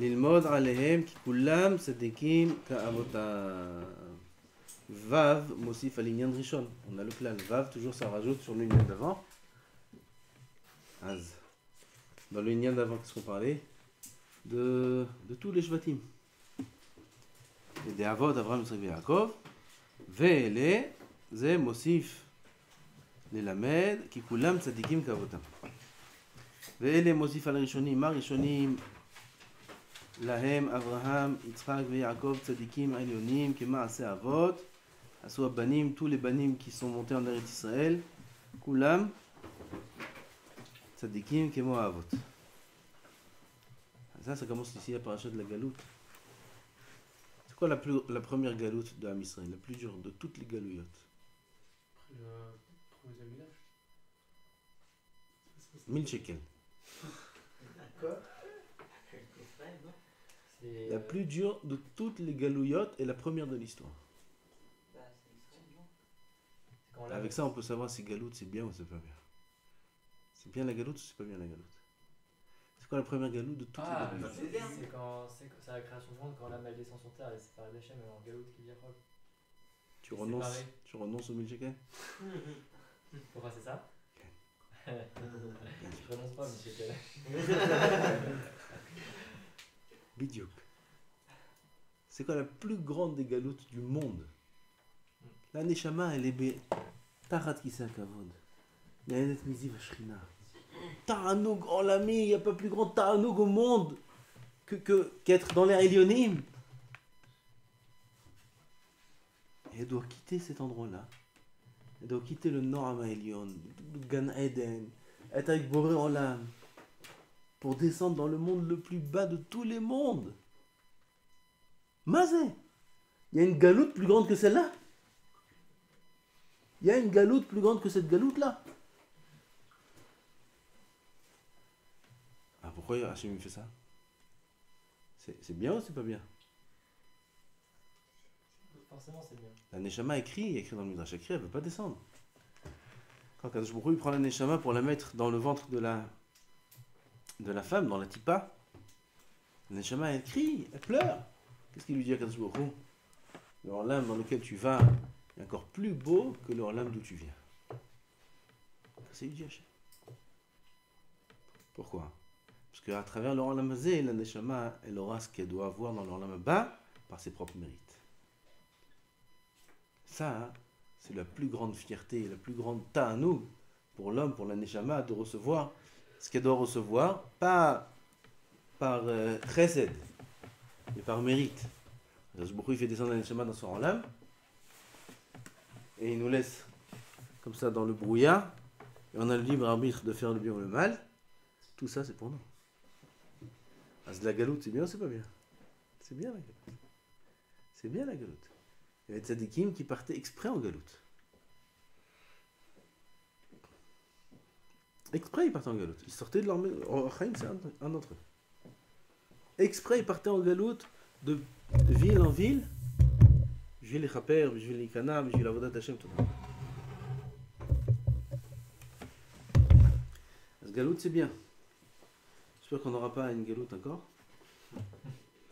ללמוד עליהם כי כולם צדיקים כאבותם. Vav mosif à l'ignan rishon. On a le clan Vav, toujours ça rajoute sur l'ignan d'avant. Az. Dans l'ignan d'avant, qu'est-ce qu'on parlait de tous les shvatim. Et des avot, Avraham, Yitzhak et Yaakov. Ve'ele, ze mosif lelamed, ki kulam tzadikim kavotam. Ve'ele mosif al rishonim, ma rishonim, lahem Avraham, Yitzhak et Yaakov, tzadikim alionim, kema'ase avot. Aswa banim, tous les banim qui sont montés en Eretz Israël, kulam tzadikim kemo avot. Ça commence ici la paracha de la galoute. C'est quoi la première galoute de Am Israël, la plus dure de toutes les galouillottes? Le troisième village. 1000 shekels. Quoi? La plus dure de toutes les galouillottes et la première de l'histoire. Avec ça, on peut savoir si galoute c'est bien ou c'est pas bien. C'est bien la galoute ou c'est pas bien la galoute? C'est quoi la première galoute de toutes les galouillottes? C'est la création du monde quand l'âme elle descend sur terre, elle est séparée d'Hachem et en galoute qui vient rock. Tu renonces aux 1000 shekels? Pourquoi c'est ça? Je renonce pas, 1000 shekels. Bidiouk. C'est quoi la plus grande des galoutes du monde? La neshama, elle est tarat kisa kavod. Ne'enet miziv hashrina. Ta'anoug en l'ami, il n'y a pas plus grand ta'anoug au monde qu'être dans l'air Elionim. Et elle doit quitter cet endroit-là. Elle doit quitter le Noam Elion, le Gan Eden, être avec Boré Olam, pour descendre dans le monde le plus bas de tous les mondes. Mazé, il y a une galoute plus grande que celle-là. Il y a une galoute plus grande que cette galoute-là. Ah, pourquoi Hachem fait ça? C'est bien ou c'est pas bien? Forcément, c'est bien. La Neshama écrit dans le Midrash écrit, elle ne veut pas descendre. Quand Kadosh Baruch Hu prend la Neshama pour la mettre dans le ventre de la femme, dans la tipa, la Neshama elle crie, elle pleure. Qu'est-ce qu'il lui dit à Kadosh Baruch Hu? Le Olam dans lequel tu vas est encore plus beau que le Olam d'où tu viens. C'est lui dit Hachem. Pourquoi? Parce qu'à travers le Olam Hazé, la Neshama, elle aura ce qu'elle doit avoir dans le Olam Haba par ses propres mérites. Ça, c'est la plus grande fierté, la plus grande ta'anoug pour l'homme, pour la Neshama, de recevoir ce qu'elle doit recevoir, pas par chesed, mais par mérite. Il fait descendre la Neshama dans son Olam, et il nous laisse comme ça dans le brouillard, et on a le libre arbitre de faire le bien ou le mal. Tout ça, c'est pour nous. La galoute, c'est bien ou c'est pas bien? C'est bien la galoute. C'est bien la galoute. Il y avait des tzadikim qui partaient exprès en galoute. Exprès, ils partaient en galoute. Ils sortaient de leur maison. Chaim, c'est un d'entre eux. Exprès, ils partaient en galoute de ville en ville. Je vais les chaper, je vais les kanam, je vais la vodat Hashem, tout ça. Ce galoute, c'est bien. J'espère qu'on n'aura pas une galoute encore.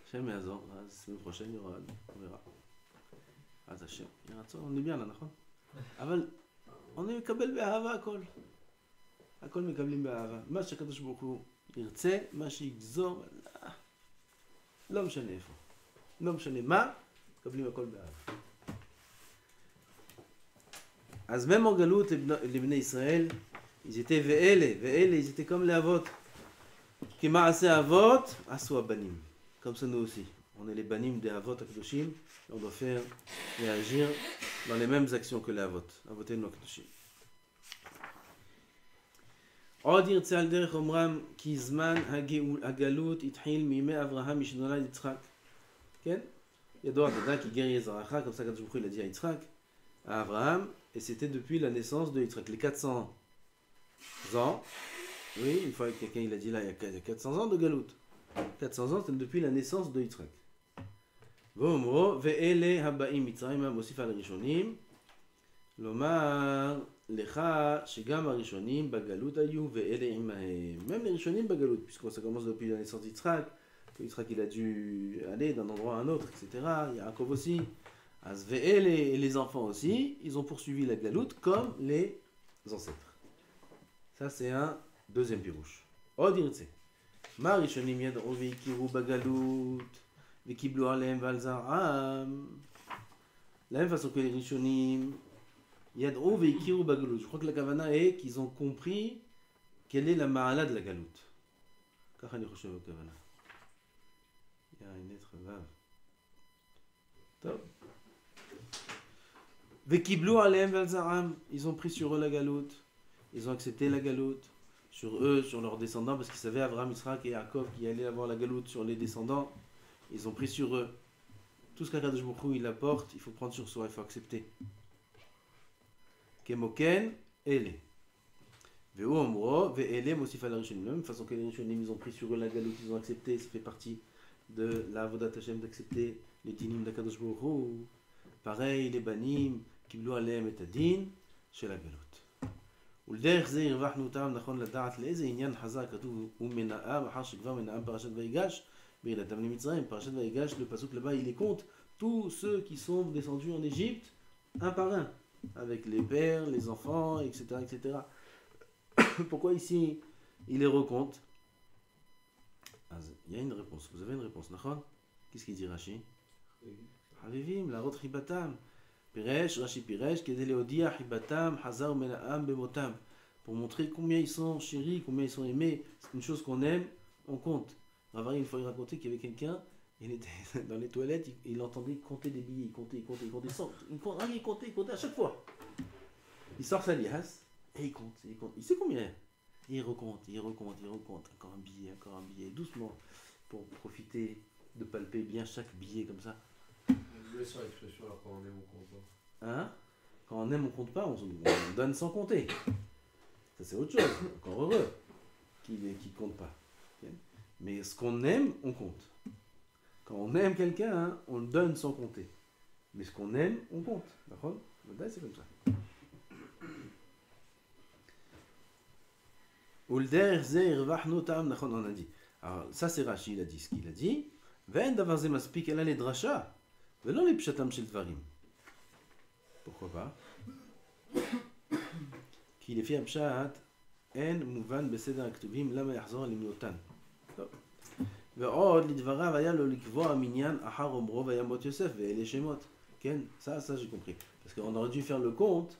Hashem et Azor. La semaine prochaine, il y aura, on verra. Hashem. On est bien là, d'accord? On est מקבל באהבה הכל. הכל מקבלים באהבה. מה שהקדוש ברוך הוא ירצה, מה שיגזור, לא משנה איפה. לא משנה מה, מקבלים הכל באהבה. אז même en גלות, les בני ישראל, ils étaient ואלה, ils étaient comme les אבות. כמעשה אבות, עשו הבנים. Comme ça nous aussi. On est les banim des avot akdoshim. On doit faire et agir dans les mêmes actions que les avot. Avoter nos akdoshim. עוד ירצה על דרך אומרם כי זמן הגלות התחיל מימי אברהם משנולד יצחק. כן? ידוע ודאי כי גר יהיה זרעך, comme ça הקדוש ברוך הוא a dit à Yitzhak, à Abraham, et c'était depuis la naissance de Yitzhak. Les 400 ans, oui, une fois que quelqu'un il a dit là, il y a 400 ans de galoute. 400 ans, c'est depuis la naissance de Yitzhak. ואומרו, ואלה הבאים מצרימה מוסיף על הראשונים, לומר לך שגם הראשונים בגלות היו ואלה עמהם. Même les ראשונים בגלות, puisque ça commence depuis la naissance d'Yitzhak, Yitzhak il a dû aller d'un endroit à un autre, etc. Yaakov aussi. Azve'el et les enfants aussi, ils ont poursuivi la galoute comme les ancêtres. Ça c'est un deuxième pirouche. Odirtse. Ma rishonim yad'u ve'ikiru bagalut ve'kiblu alehem ve'al zar'am. La même façon que les rishonim yad'u ve'ikiru bagalut. Je crois que la kavana est qu'ils ont compris quelle est la ma'ala de la galoute. Kach ani choshev au kavana. Il y a une lettre vav. Top. Vekiblu alehem ve'al zar'am. Ils ont pris sur eux la galoute. Ils ont accepté la galoute. Sur eux, sur leurs descendants, parce qu'ils savaient Abraham, Yitzhak et Yaakov qui allaient avoir la galoute sur les descendants. Ils ont pris sur eux. Tout ce qu'Akadosh Baruch Hu il apporte, il faut prendre sur soi, il faut accepter. Kemoken, ele. Ve'u omro, ve'ele mosif al rishonim. De la même façon que les rishonim, ils ont pris sur eux la galoute, ils ont accepté, ça fait partie de la avodat Hashem d'accepter les dinim d'Akadosh Baruch Hu. Pareil, les banim, kiblu alehem et adin, chez la galoute. ולדרך זה הרווחנו אותם נכון לדעת לאיזה עניין חזק כתוב ומנעה אחר שכבר מנעה פרשת ויגש בירידתם למצרים. פרשת ויגש, le pasuk là-bas il les compte tous ceux qui sont descendus en Égypte un par un avec les pères, les enfants, etc., etc. Pourquoi ici il les recompte? Il y a une réponse, vous avez une réponse, נכון? Qu'est-ce qu'il dit Rashi? חביבים להראות חיבתם. Piresh, Rashi Piresh, Kedele Odia, Hibatam, Hazar, Menaam, Bemotam. Pour montrer combien ils sont chéris, combien ils sont aimés. C'est une chose qu'on aime, on compte. Ravari, une fois, il racontait qu'il y avait quelqu'un, il était dans les toilettes, il entendait compter des billets, il comptait, il comptait à chaque fois. Il sort sa liasse, et il compte. Il sait combien. Et il recompte. Encore un billet, doucement, pour profiter de palper bien chaque billet comme ça. Je laisse l'expression alors quand on aime, on compte pas. Hein? Quand on aime, on compte pas, on donne sans compter. Ça c'est autre chose, encore heureux qui compte pas. Okay? Mais ce qu'on aime, on compte. Quand on aime quelqu'un, hein, on le donne sans compter. Mais ce qu'on aime, on compte. D'accord? C'est comme ça. Ulder zeir vahnotam, on a dit. Alors ça c'est Rashi, il a dit ce qu'il a dit. Ve'en davar ze maspik ela le drasha. ולא לפשטם של דברים. pourquoi pas? כי לפי הפשט אין מובן בסדר הכתובים למה יחזור על למנותן. ועוד לדבריו היה לו לקבוע מניין אחר אומרו וימות יוסף ואלה שמות. כן, ça j'ai compris. Parce qu'on aurait dû faire le compte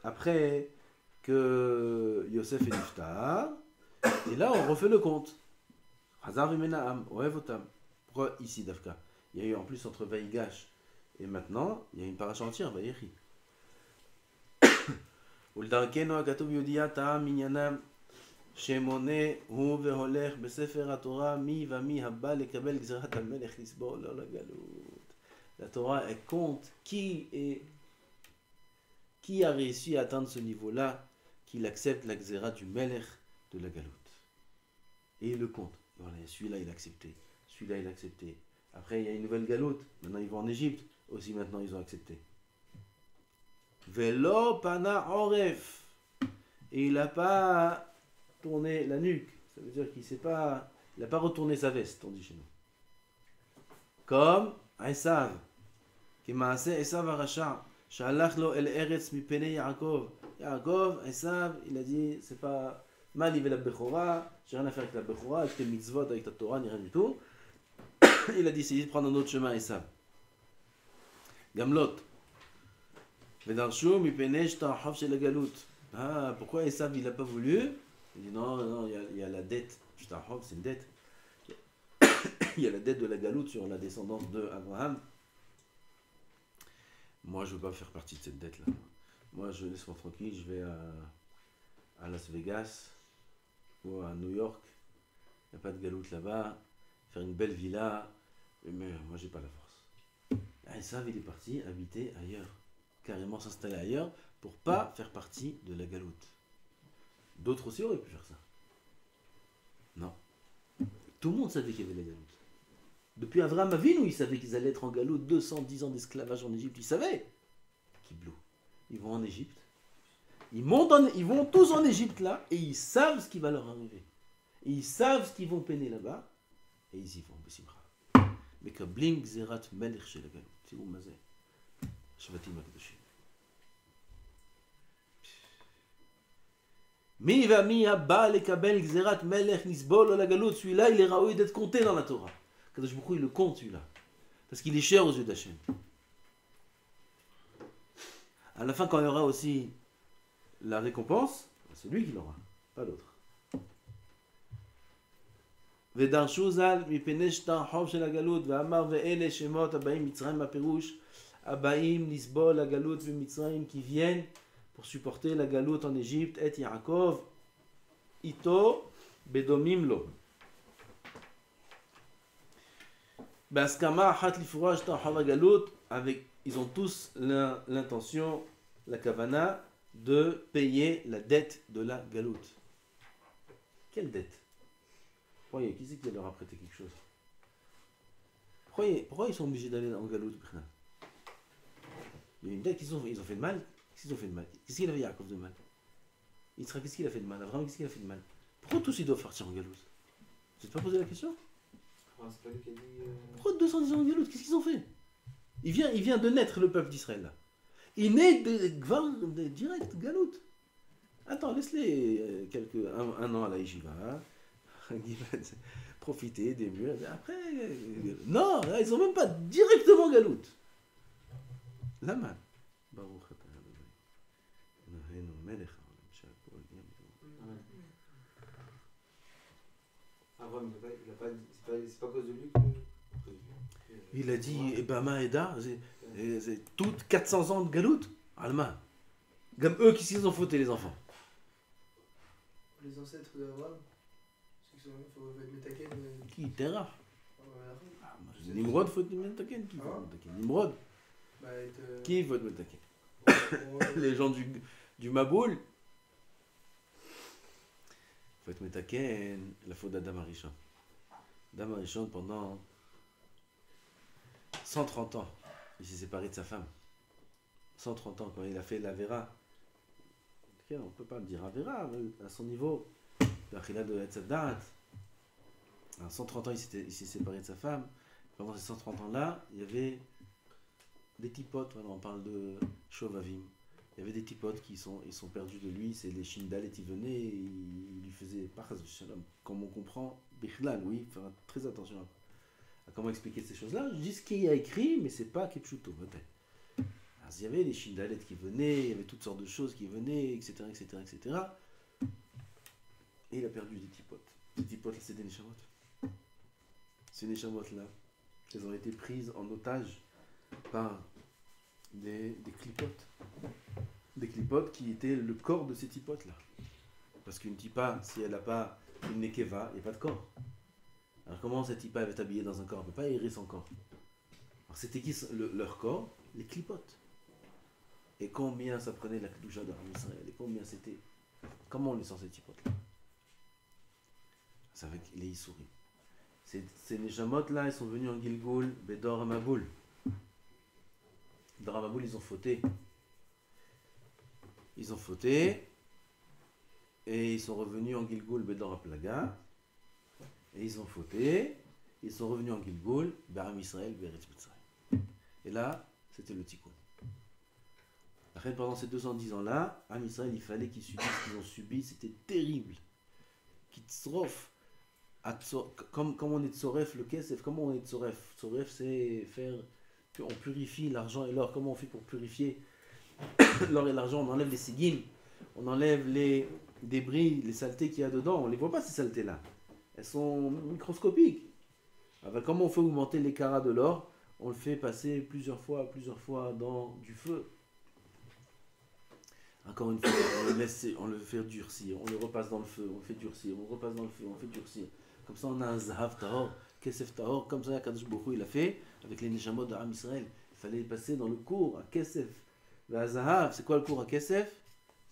après que Yosef est niftar. Et là on refait le compte. Hazar v'menaam, ohev otam. Pourquoi ici Dafka? Il y a eu en plus entre Vaïgash et maintenant, il y a une paracha entière, Vaïchi. ולדרכנו הכתוב יהודיה טעם עניינם שמונה הוא והולך בספר התורה מי ומי הבא לקבל גזירת המלך לסבור לא לגלות. La Torah elle compte qui a réussi à atteindre ce niveau-là, qu'il accepte la gzera du melech de la galoute. Et il le compte. Voilà, celui-là il a accepté, celui-là il a accepté. Après, il y a une nouvelle galoute. Maintenant, ils vont en Égypte. Aussi, maintenant, ils ont accepté. Velo pana oref. Et il n'a pas tourné la nuque. Ça veut dire qu'il n'a pas retourné sa veste, on dit chez nous. Comme Esav. Qui m'a assez Esav Arasha. Shalach lo el eretz mi pene Yaakov. Yaakov, Esav, il a dit, c'est pas mal, il veut la Bechora. J'ai rien à faire avec la Bechora, avec tes mitzvot, avec ta Torah, ni rien du tout. Il a décidé de prendre un autre chemin, Esav. Gamlot. Vedarshu mipenej ta'haf chez la galoute. Ah, pourquoi Esav il n'a pas voulu? Il dit non, il y a la dette. Ta'haf, c'est une dette. Il y a la dette de la galoute sur la descendance de Abraham. Moi, je ne veux pas faire partie de cette dette-là. Moi, je laisse-moi tranquille, je vais à Las Vegas ou à New York. Il n'y a pas de galoute là-bas. Faire une belle villa, mais moi j'ai pas la force. Esav il est parti habiter ailleurs, carrément s'installer ailleurs pour pas faire partie de la galoute. D'autres aussi auraient pu faire ça. Non. Tout le monde savait qu'il y avait la galoute. Depuis Avraham Avinu, ils savaient qu'ils allaient être en galoute, 210 ans d'esclavage en Égypte, ils savaient. Kiblou. Ils vont en Égypte. Ils vont tous en Égypte là et ils savent ce qui va leur arriver. Et ils savent ce qu'ils vont peiner là-bas. et ils y vont, Bessimcha. Mais Kablim Gzerat Melech chez la Galout. C'est où Mazé Shvatim Akadoshim. Mi va mi abba le kabel Gzerat Melech Nisbol la Galout. Celui-là, il est raoui d'être compté dans la Torah. Kadosh Baruch Hu, il le compte celui-là. Parce qu'il est cher aux yeux d'Hachem. À la fin, quand il y aura aussi la récompense, c'est lui qui l'aura, pas l'autre. ודרשו ז"ל מפני שטר החוב של הגלות ואמר ואלה שמות הבאים מצרים בפירוש הבאים לסבול הגלות במצרים qui viennent pour supporter la galoute en Égypte et Yaakov איתו בדומים לו בהסכמה אחת לפרוע שטר חוב הגלות avec ils ont tous l'intention la kavana de payer la dette de la galoute. Quelle dette? Pourquoi qui c'est qui leur a prêté quelque chose? Pourquoi ils sont obligés d'aller en galoute? Il y a une dette qu'ils ont fait de mal. Qu'est-ce qu'ils ont fait de mal? Qu'est-ce qu'il avait Yaakov de mal? Yitzhak, qu'est-ce qu'il a fait de mal? Abraham, qu'est-ce qu'il a fait de mal? Pourquoi tous ils doivent partir en galoute? Tu t'es pas posé la question? C'est pas lui qui a dit. Pourquoi 210 ans en galoute? Qu'est-ce qu'ils ont fait? Il vient de naître le peuple d'Israël là. Il naît direct galoute. Attends, laisse-les un an à la yeshiva. Profiter des murs. Après, non, ils sont même pas directement galoute. Lama. Avram, c'est pas à cause de lui que. Il a dit Ebama Eda, c'est toutes 400 ans de galoute. Alma. Comme eux qui s'y ont fauté les enfants. Les ancêtres d'Abraham, ceux qui sont là, il faut être Metaken. Qui Terah. Nimrod faut être Metaken. Qui faut être Metaken? Nimrod. Qui faut être Metaken? Les gens du Maboul. Faut être Metaken. La faute d'Adam Arishon. Adam Arishon pendant 130 ans, il s'est séparé de sa femme. 130 ans, quand il a fait l'Avera. On ne peut pas le dire Avera, mais à son niveau, l'Achila de Etzadat. À 130 ans, il s'est séparé de sa femme. Pendant ces 130 ans-là, il y avait des tipotes, on parle de Shovavim. Il y avait des tipotes ils sont perdus de lui, c'est les Shindal, et ils venaient, ils lui faisaient, comme on comprend, Bichlal, oui, faire très attention à comment expliquer ces choses-là. Je dis ce qu'il y a écrit, mais c'est pas Kepchuto, peut-être. Alors, il y avait les Shindalet qui venaient, il y avait toutes sortes de choses qui venaient, etc., etc., etc. Et il a perdu des tipotes. Les tipotes, c'est des Neshamot. Ces Neshamot-là, elles ont été prises en otage par des clipotes. Des clipotes qui étaient le corps de ces tipotes-là. Parce qu'une tipa, si elle n'a pas une nekeva, il n'y a pas de corps. Alors comment cette tipa va être habillée dans un corps? Elle ne peut pas aérer son corps. Alors c'était qui leur corps? Les clipotes. Et combien ça prenait la kedusha de Israël? Et combien c'était? Comment on les sort ces tipotes-là? C'est avec les Issourim. Ces Neshamot-là, ils sont venus en Gilgoul, Bedor Amaboul. Bedor Amaboul, ils ont fauté. Ils ont fauté. Et ils sont revenus en Gilgoul, Bedor Aplaga. Et ils ont fauté. Ils sont revenus en Gilgoul, Be'am Israël, Be'eretz Mitzrayim. Et là, c'était le tikkun. Après, pendant ces 210 ans-là, Am Israël, il fallait qu'ils subissent ce qu'ils ont subi. C'était terrible. Kitzrof. Comme on est de Soref, le Kesef, comment on est de Soref? Soref, c'est faire. On purifie l'argent et l'or. Comment on fait pour purifier l'or et l'argent? On enlève les ségim, on enlève les débris, les saletés qu'il y a dedans. On ne les voit pas, ces saletés-là. Elles sont microscopiques. Alors, comment on fait augmenter les carats de l'or? On le fait passer plusieurs fois dans du feu. Encore une fois, on le fait durcir, on le repasse dans le feu, on le fait durcir, on le repasse dans le feu, on le fait durcir. Comme ça, on a un Zahav Tahor, Kesef Tahor, comme ça, Kadosh Baruch Hu, il a fait avec les Neshamot de Am Israël. Il fallait passer dans le cours à Kesef. Le Zahav, c'est quoi le cours à Kesef?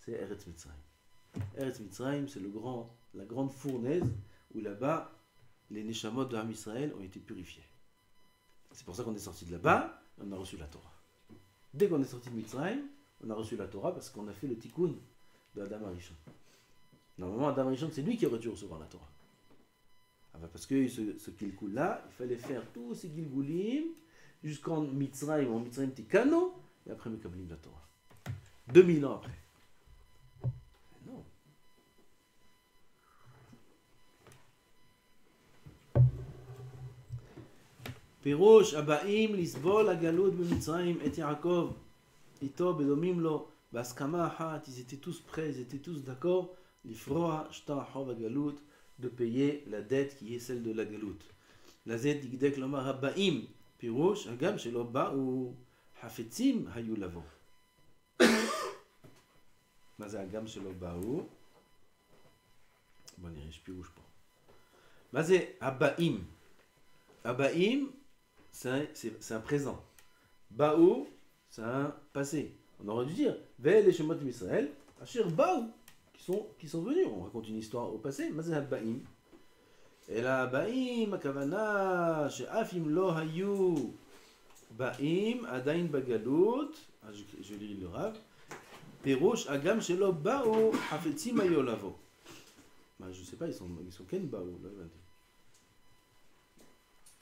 C'est Eretz Mitzrayim. Eretz Mitzrayim, c'est la grande fournaise où là-bas, les Neshamot de Am Israël ont été purifiés. C'est pour ça qu'on est sorti de là-bas, on a reçu la Torah. Dès qu'on est sorti de Mitzrayim, on a reçu la Torah parce qu'on a fait le tikkun de Adam Arishon. Normalement, Adam Arishon, c'est lui qui aurait dû recevoir la Torah. Ah bah, parce que ce Gilgul-là, il fallait faire tous ces Gilgulim jusqu'en Mitzrayim, en Mitzrayim Tikano, et après Mekablim la Torah. 2000 ans après. Non. פירוש הבאים לסבול הגלות במצרים את יעקב איתו בדומים לו בהסכמה אחת, ils étaient tous prêts, ils étaient tous d'accord לפרוע שטר החוב הגלות, de payer la dette qui est celle de la גלות. לזה דקדק לומר הבאים, פירוש הגם שלא באו חפצים היו לבוא. מה זה הגם שלא באו? בוא נראה, יש פירוש פה. מה זה הבאים? הבאים c'est un présent. Baou, c'est un passé. On aurait dû dire Ve'el et Shemot Israël, Asher Baou, qui sont venus. On raconte une histoire au passé. Mazé Baim. Et là, Baim, Akavana, She'afim lo hayu, Baim, Adain Bagalut, je lis le Rav, Perouche, Agam Shelo Baou, Hafetzim Ayolavo. Je ne sais pas, ils sont ken Baou.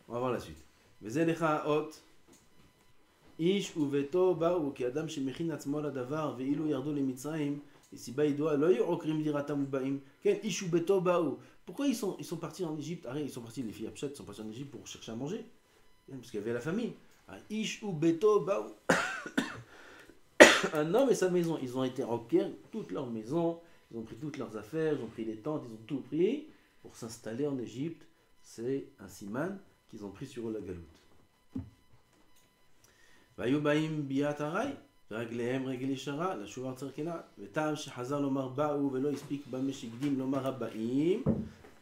On va voir la suite. וזה לך האות, איש וביתו באו כאדם שמכין עצמו לדבר, ואילו ירדו למצרים, מסיבה ידועה, לא היו עוקרים דירתם ובאים, כן, איש וביתו באו. Pourquoi ils sont partis en Égypte? Arrête, ils sont partis, les filles Apshat sont partis en Égypte pour chercher à manger, parce qu'il y avait la famine. Ish ubeto baou. Un homme et sa maison, ils ont été enquérir toute leur maison, ils ont pris toutes leurs affaires, ils ont pris les tentes, ils ont tout pris pour s'installer en Égypte. C'est un siman qu'ils ont pris sur eux la galoute. והיו באים ביאת הרי, רגליהם רגל ישרה, לשוב ארצה כנה, וטעם שחזר לומר באו ולא הספיק במה שהקדים לומר הבאים,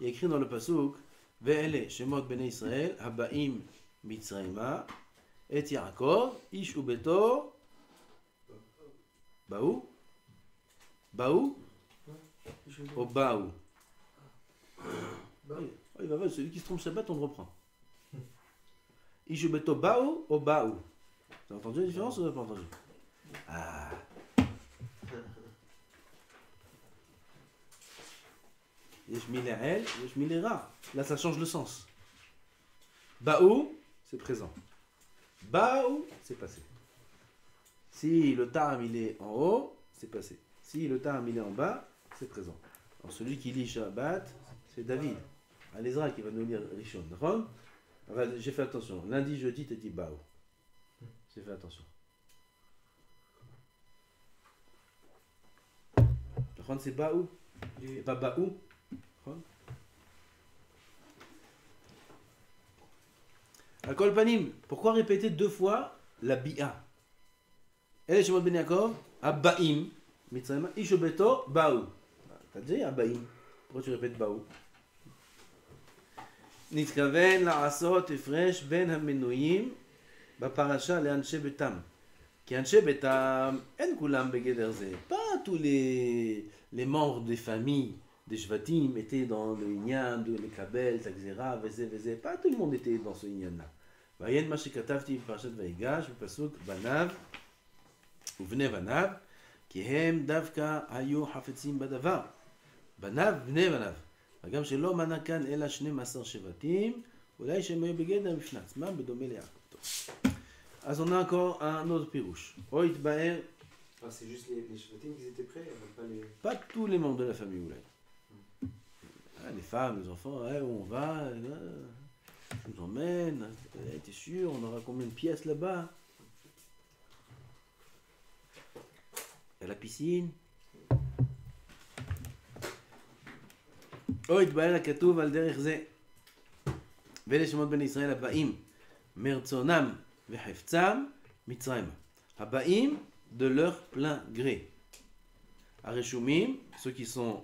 יקריא dans le pasuk, ואלה שמות בני ישראל, הבאים מצרימה, את יעקב, איש וביתו, באו? באו? או באו? Oui, bah, celui qui se trompe Shabbat, on le reprend. Ishubeto Baou ou Baou? Vous avez entendu la différence ou vous n'avez pas entendu? Ah. Yeshmile El, Yeshmile Ra. Là, ça change le sens. Baou, c'est présent. Baou, c'est passé. Si le Tam il est en haut, c'est passé. Si le Tam il est en bas, c'est présent. Alors celui qui lit Shabbat, c'est David. Alezra qui va nous lire Rishon. J'ai fait attention. Lundi, jeudi, tu dit Baou. J'ai fait attention. C'est Baou. Et pas Baou. Akol Panim. Pourquoi répéter deux fois la Bi'a? Elle est chez moi Ben Yaakov. Abbaim. Mitzrayim. Ishobeto. Baou. T'as dit Abbaim. Pourquoi tu répètes Baou? נתכוון לעשות הפרש בין המנויים בפרשה לאנשי ביתם. כי אנשי ביתם אין כולם בגדר זה. Pas tous les membres des familles des Shvatim étaient dans le Inyan de Lekabel, Takzera, וזה וזה. Pas tout le monde était dans ce Inyan-là. ועיין מה שכתבתי בפרשת ויגש בפסוק בניו ובני בניו, כי הם דווקא היו חפצים בדבר. בניו בני בניו. וגם שלא מנה כאן אלא 12 שבטים, אולי שהם היו בגדר בפני עצמם בדומה ליעקב. אז on a encore un autre pirouche. או התבאר... c'est juste les שבטים qui étaient prêts, pas les... Pas tous les membres de la famille אולי. Les femmes, les enfants, où on va, je nous emmène, t'es sûr, on aura combien de pièces là-bas? Il y a la piscine. או התבאר הכתוב על דרך זה. ואלה שמות בני ישראל הבאים מרצונם וחפצם מצרימה. הבאים de leur plein gré. הרשומים, ceux qui sont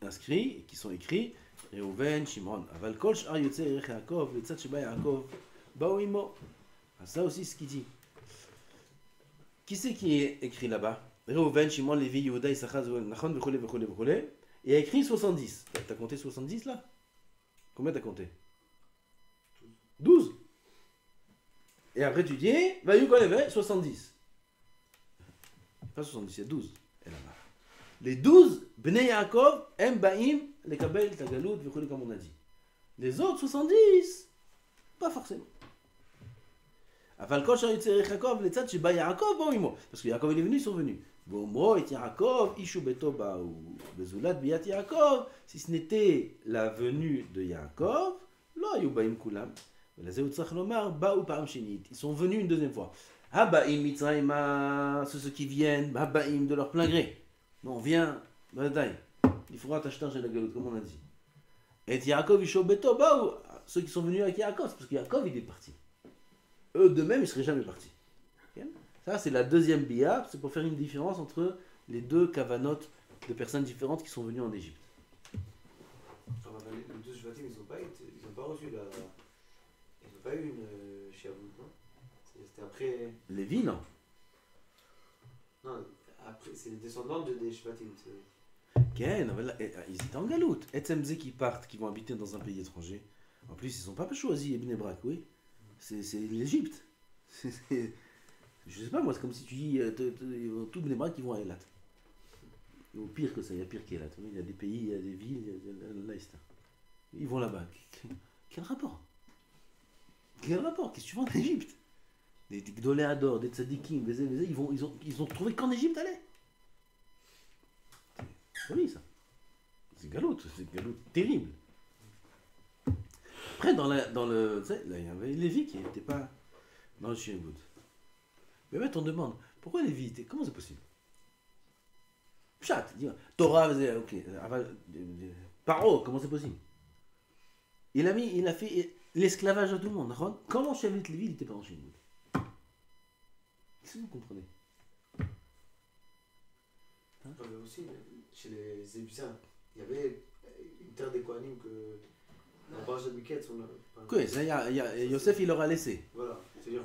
inscrits, qui sont écrits, ראובן, שמעון. אבל כל שאר יוצאי ערך יעקב, לצד שבא יעקב, באו עמו. אז ça aussi ce qu'il dit. Qui c'est qui est écrit là-bas? ראובן, שמעון, lévi, יהודה, יששכר, זבולון, נחון וכו' וכו' וכו'. Il a écrit 70. T'as compté 70 là? Combien t'as compté? 12. Et après tu dis, va you connaît 70. Pas 70, il y a 12. Et là-bas. Les 12, Bnei Yaakov, Em Baim, les Kabel, Tagalout, comme on a dit. Les autres 70, pas forcément. Parce que Yaakov il est venu, ils sont venus. Si ce n'était la venue de Yaakov, ils sont venus une deuxième fois. C'est ceux qui viennent de leur plein gré. Non, on vient, il faudra t'acheter un la galoute, comme on a dit. Et Yaakov, ceux qui sont venus avec Yaakov, parce que Yaakov il est parti. Eux de même, ils ne seraient jamais partis. Ça, c'est la deuxième bia, c'est pour faire une différence entre les deux kavanotes de personnes différentes qui sont venues en Égypte. Les deux Shvatim, ils n'ont pas reçu la. Ils n'ont pas eu une Shiavout, non? C'était après. Lévi, non. Non, après, c'est les descendants des Shvatim. Ken, ils étaient en galoute. Etzemze qui partent, qui vont habiter dans un pays étranger. En plus, ils ne sont pas choisis, Ibn Ebrak, oui. C'est l'Égypte. Je sais pas, moi, c'est comme si tu dis tout Ibn Ebrak qui vont à Elat. Ou pire que ça, il y a pire qu'Elat. Il y a des pays, il y a des villes, il y a l'Aïsta. Ils vont là-bas. Quel rapport? Quel rapport? Qu'est-ce que tu vas en Égypte? Des Gdoléador, des Tzadikim, ils ont trouvé qu'en Égypte allait. C'est folie ça. C'est galoute terrible. Après, dans le. Tu sais, là, il y avait Lévi qui n'était pas dans le Shiavout. Mais maintenant, on demande pourquoi Lévi était. Comment c'est possible? Pshat, Torah, ok. Paro, comment c'est possible? Il a fait l'esclavage à tout le monde. Comment Shavuot Lévi n'était pas dans le Shiavout? Qu'est-ce que vous comprenez? Hein? Aussi, chez les Égyptiens, il y avait une terre des Kohanim que. Dans Parashat Miketz, on a. Quoi, ça, Yosef, il leur a laissé. Voilà. C'est-à-dire.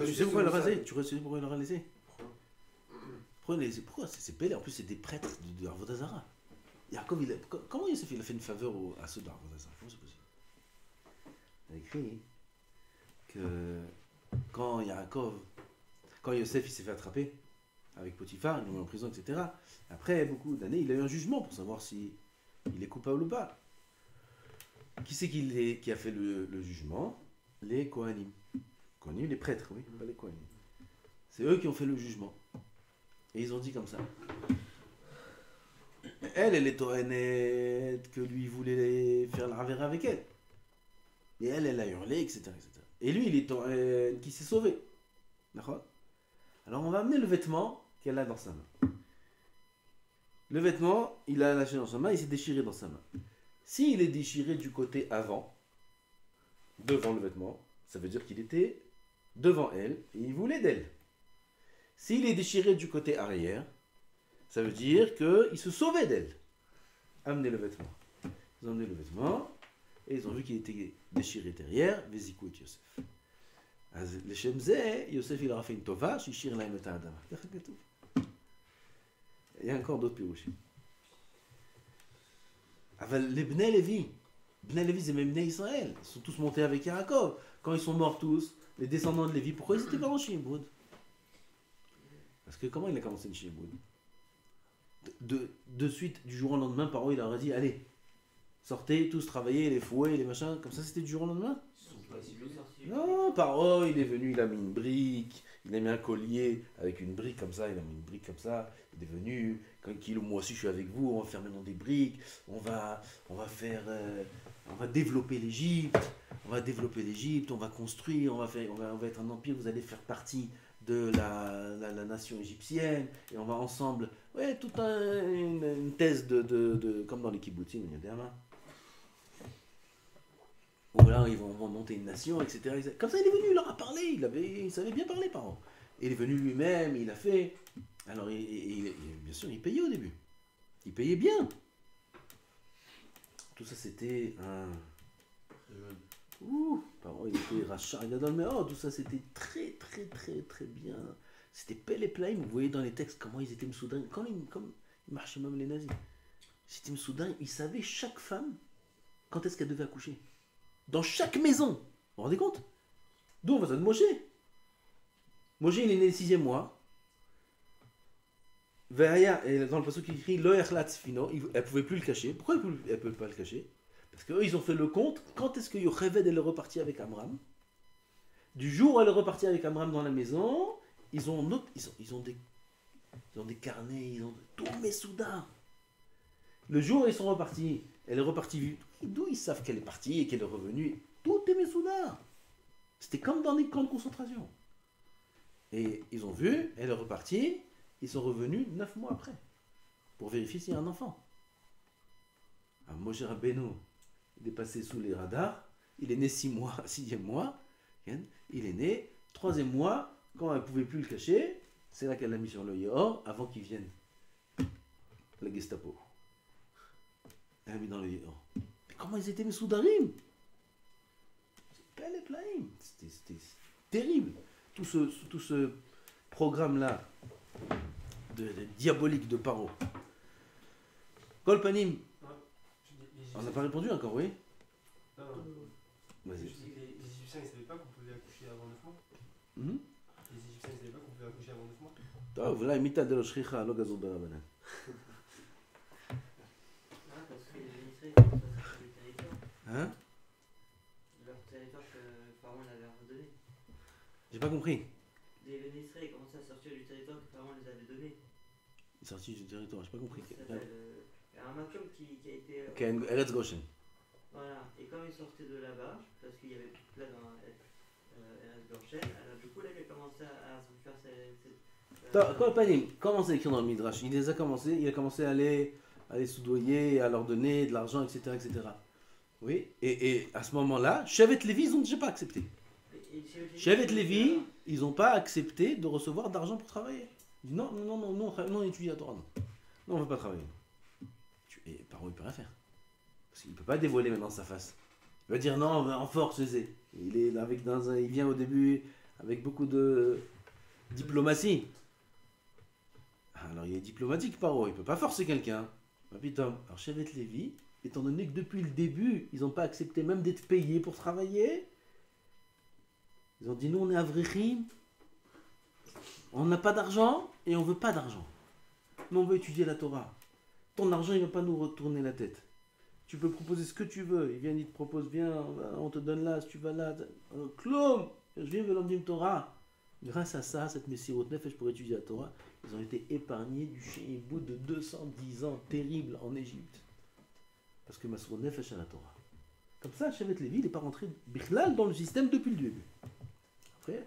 Tu sais pourquoi il leur a laissé? Tu sais pourquoi il leur a laissé? Pourquoi c'est Pélé? En plus, c'est des prêtres de Avodah Zarah. Comment Yosef il a fait une faveur à ceux de Avodah Zarah? Comment c'est possible? Il a écrit que quand Yosef il s'est fait attraper avec Potiphar, ils l'ont mis en prison, etc. Après beaucoup d'années, il a eu un jugement pour savoir si il est coupable ou pas. Qui c'est qui a fait le jugement? Les Kohanim. Kohanim, les prêtres, oui, pas les Kohanim. C'est eux qui ont fait le jugement. Et ils ont dit comme ça. Elle est tohénette que lui voulait faire la ravera avec elle. Et elle a hurlé, etc., etc. Et lui, il est tohénette qui s'est sauvé. D'accord? Alors on va amener le vêtement qu'elle a dans sa main. Le vêtement, il a lâché dans sa main, il s'est déchiré dans sa main. S'il est déchiré du côté avant, devant le vêtement, ça veut dire qu'il était devant elle et il voulait d'elle. S'il est déchiré du côté arrière, ça veut dire qu'il se sauvait d'elle. Amenez le vêtement. Ils ont amené le vêtement et ils ont vu qu'il était déchiré derrière. Vézikou et Yosef. Le Shemzé, Yosef il leur a fait une tova, Shishir la Emeta Adama. Il y a encore d'autres pirouchis. Les Bnei Lévi, c'est même Bnei Israël. Ils sont tous montés avec Yaakov. Quand ils sont morts tous, les descendants de Lévi, pourquoi ils étaient pas dans Shiboud? Parce que comment il a commencé le Shiboud? De suite, du jour au lendemain, Paro il leur a dit allez, sortez, tous travailler, les fouets, les machins, comme ça c'était du jour au lendemain? Non, Paro il est venu, il a mis une brique, il a mis un collier avec une brique comme ça, il a mis une brique comme ça, il est venu, quand moi aussi je suis avec vous, on va faire maintenant des briques, on va développer l'Égypte, on va construire, on va être un empire, vous allez faire partie de la nation égyptienne, et on va ensemble, ouais, toute une thèse de comme dans les kibbutzim, il y a des mains. Voilà, ils vont monter une nation, etc. Comme ça, il est venu, il leur a parlé, il savait bien parler, par exemple. Il est venu lui-même, il a fait. Alors, bien sûr, il payait au début. Il payait bien. Tout ça, c'était un. Il était rachat gadol, mais tout ça, c'était très, très, très, très bien. C'était Pele Plaim. Vous voyez dans les textes comment ils étaient Msoudain, comme ils marchaient même les nazis. C'était Msoudain, ils savaient chaque femme quand est-ce qu'elle devait accoucher. Dans chaque maison. Vous vous rendez compte? D'où on va ça de Moshe? Moshe, il est né le 6e mois. Et dans le passage qui écrit, elle ne pouvait plus le cacher. Pourquoi elle ne peut pas le cacher? Parce qu'eux, ils ont fait le compte, quand est-ce que Yocheved elle est repartie avec Amram? Du jour où elle est repartie avec Amram dans la maison, ils ont des carnets, ils ont tous mes soudas. Le jour où ils sont repartis, elle est repartie, d'où ils savent qu'elle est partie et qu'elle est revenue? Tout est mes soudas. C'était comme dans des camps de concentration. Et ils ont vu, elle est repartie, ils sont revenus 9 mois après, pour vérifier s'il y a un enfant. Moshe Rabbeinu, il est passé sous les radars, il est né 6 mois, 6e mois, il est né, 3e mois, quand elle ne pouvait plus le cacher, c'est là qu'elle l'a mis sur le Yehor, avant qu'il vienne, la Gestapo. Elle l'a mis dans le Yehor. Mais comment ils étaient mes soudarim? C'était plein. C'était terrible. Tout ce programme-là, de diabolique de Paro. Kolpanim, on n'a pas répondu encore, oui? Non, Vas-y. les Égyptiens, ils ne savaient pas qu'on pouvait accoucher avant 9 mois. Mhm. Les Égyptiens, ils ne savaient pas qu'on pouvait accoucher avant 9 mois. טוב, אולי מיטה דלא שכיחה, לא גזור ברבנן. Parce que les Vénétrés commencent à sortir du territoire. Hein? Leur territoire que Pharaon avait redonné. J'ai pas compris. Les Vénétrés commençaient à sortir du territoire que Pharaon les avait donné. Sorti du territoire, j'ai pas compris. Ça s'appelle un makom qui a été. Eretz Goshen. Voilà. Et quand ils sortaient de là-bas, parce qu'il y avait plus de place dans Eretz Goshen, alors du coup là il a commencé à se faire cette. Kolpanim, comment c'est écrit dans le Midrash? Il a commencé à les soudoyer, à leur donner de l'argent, etc., etc. Oui, et à ce moment-là, Shevet Lévi, ils n'ont déjà pas accepté. Shevet Lévi, ils n'ont pas accepté de recevoir d'argent pour travailler. Ils disent non, on étudie la Torah, non. Non, on ne veut pas travailler. Et Paro, il peut rien faire. Parce qu'il ne peut pas dévoiler maintenant sa face. Il va dire non, en force, je sais. Il vient au début avec beaucoup de diplomatie. Alors il est diplomatique, Paro, il ne peut pas forcer quelqu'un. Putain. Alors Shevet Lévi, étant donné que depuis le début, ils n'ont pas accepté même d'être payés pour travailler, ils ont dit nous on est Avrichim, on n'a pas d'argent et on veut pas d'argent. Nous on veut étudier la Torah. Ton argent il ne va pas nous retourner la tête. Tu peux proposer ce que tu veux. Ils viennent, ils te proposent bien, on te donne là, si tu vas là. Klom, je viens de l'Amdim Torah. Grâce à ça, cette Messirot Nefesh pour étudier la Torah, ils ont été épargnés du Sheibou de 210 ans terrible en Égypte. Parce que Messirot Nefesh à la Torah. Comme ça, Shevet Lévi, il n'est pas rentré Bichlal dans le système depuis le début. Après,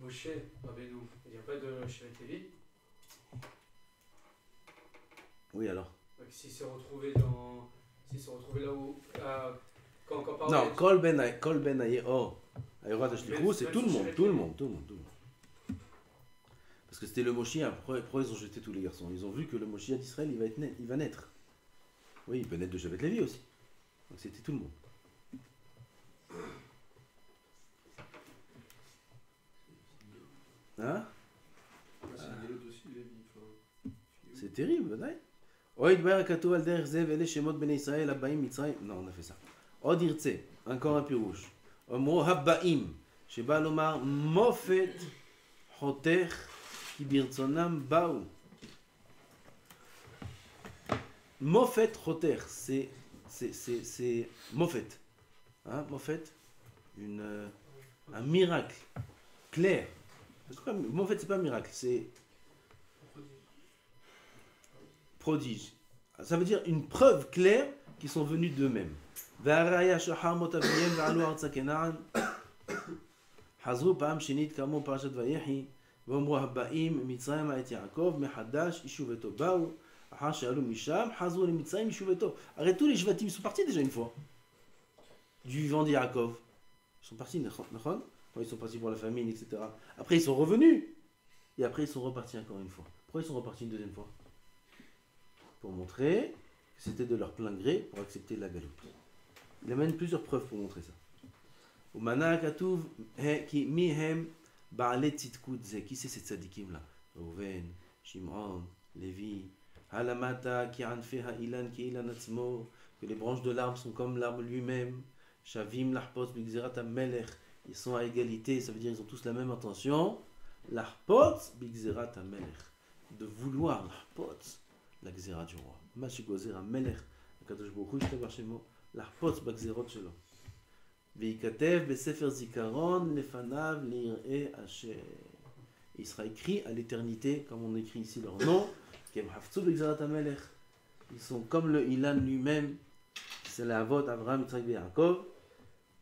Moshe Rabbeinu, il n'y a pas de Shevet Lévi. oui alors. Donc s'il s'est retrouvé là où. Quand Paro. Non, Kol Ben Ayeh-Or, Ayora Tashlichou, c'est tout le monde. Parce que c'était le Moshiach. Pourquoi ils ont jeté tous les garçons? Ils ont vu que le Moshiach d'Israël, il va naître. Oui, il peut naître de Shevet Lévi aussi. Donc c'était tout le monde. Hein? C'est terrible, non? Non, on a fait ça. עוד ירצה, encore un פירוש. אומרו הבאים, שבא לומר מופת חותך כי ברצונם באו. מופת חותך, c'est mofet. Hein, mofet, un miracle clair. Mofet, c'est pas un miracle, c'est prodige. Ça veut dire une preuve claire qu'ils sont venus d'eux-mêmes. והראיה שחר מות אביהם ועלו ארצה כנען חזרו פעם שנית כאמור פרשת ויחי ואמרו הבאים מצרימה את יעקב מחדש יישובתו באו אחר שעלו משם חזרו למצרים יישובתו. Arrête, tous les Shvatim sont partis déjà une fois du vivant de Yaakov. Ils sont partis, quand ils sont partis pour la famine, etc. Après ils sont revenus et après ils sont repartis encore une fois. Pourquoi ils sont repartis une deuxième fois? Pour montrer que c'était de leur plein gré pour accepter la galoute. Il amène plusieurs preuves pour montrer ça. Umana Katouv qui mihem ba'alet tzidkut ze. Qui c'est ces tzadikim là? Reuven, Shimon, Lévi. Halamata ki anfeha ilan ki ilan atzmo. Que les branches de l'arbre sont comme l'arbre lui-même. Shavim lahpot bigzerat hamelech. Ils sont à égalité, ça veut dire ils ont tous la même intention. Lahpot bigzerat hamelech. De vouloir lahpot la gzera du roi. Mashigozer hamelech הקדוש ברוך הוא השתבח שמו, לחפוץ בגזירות שלו. וייכתב בספר זיכרון לפניו ליראה השם. Il sera écrit à l'éternité, comme on écrit ici leur nom, qui est Haftzou b'Gzerat HaMelech. Ils sont comme le Ilan lui-même, c'est la Avot, Abraham, Yitzhak et Yaakov.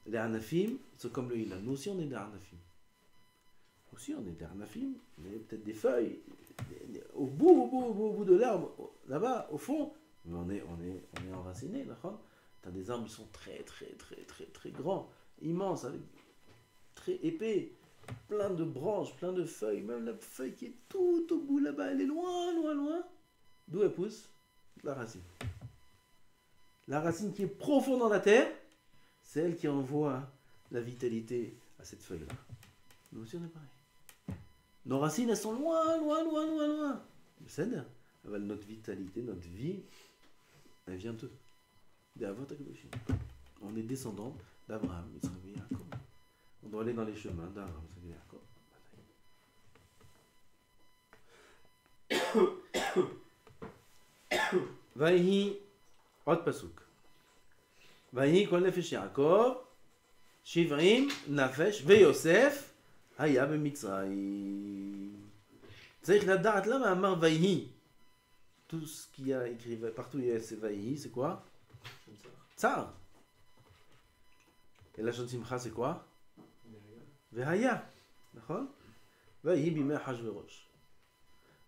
Les Hanafim, ils sont comme le Ilan. Nous aussi, on est des Hanafim. Nous aussi, on est des Hanafim. On a peut-être des feuilles, au bout de l'arbre, là-bas, au fond. Mais on est enraciné, d'accord? Tu as des arbres qui sont très grands, immenses, avec, très épais. Plein de branches, plein de feuilles, même la feuille qui est tout au bout là-bas, elle est loin. D'où elle pousse? La racine. La racine qui est profonde dans la terre, c'est elle qui envoie la vitalité à cette feuille-là. Nous aussi on est pareil. Nos racines, elles sont loin. C'est ça. Notre vitalité, notre vie, elle vient d'eux. Des Avot HaKadoshim. On est descendants d'Abraham, Yitzhak et Yaakov. On doit aller dans les chemins d'Abraham, Yitzhak et Yaakov. Vaïhi, עוד פסוק. ויהי כל נפש יעקב 70 נפש ויוסף היה במצרים. צריך לדעת למה אמר ויהי. Tout ce qu'il y a écrit partout il y a c'est ויהי, c'est quoi? Tsar. Et la chante Simcha c'est quoi? והיה, נכון? ויהי בימי אחשוורוש.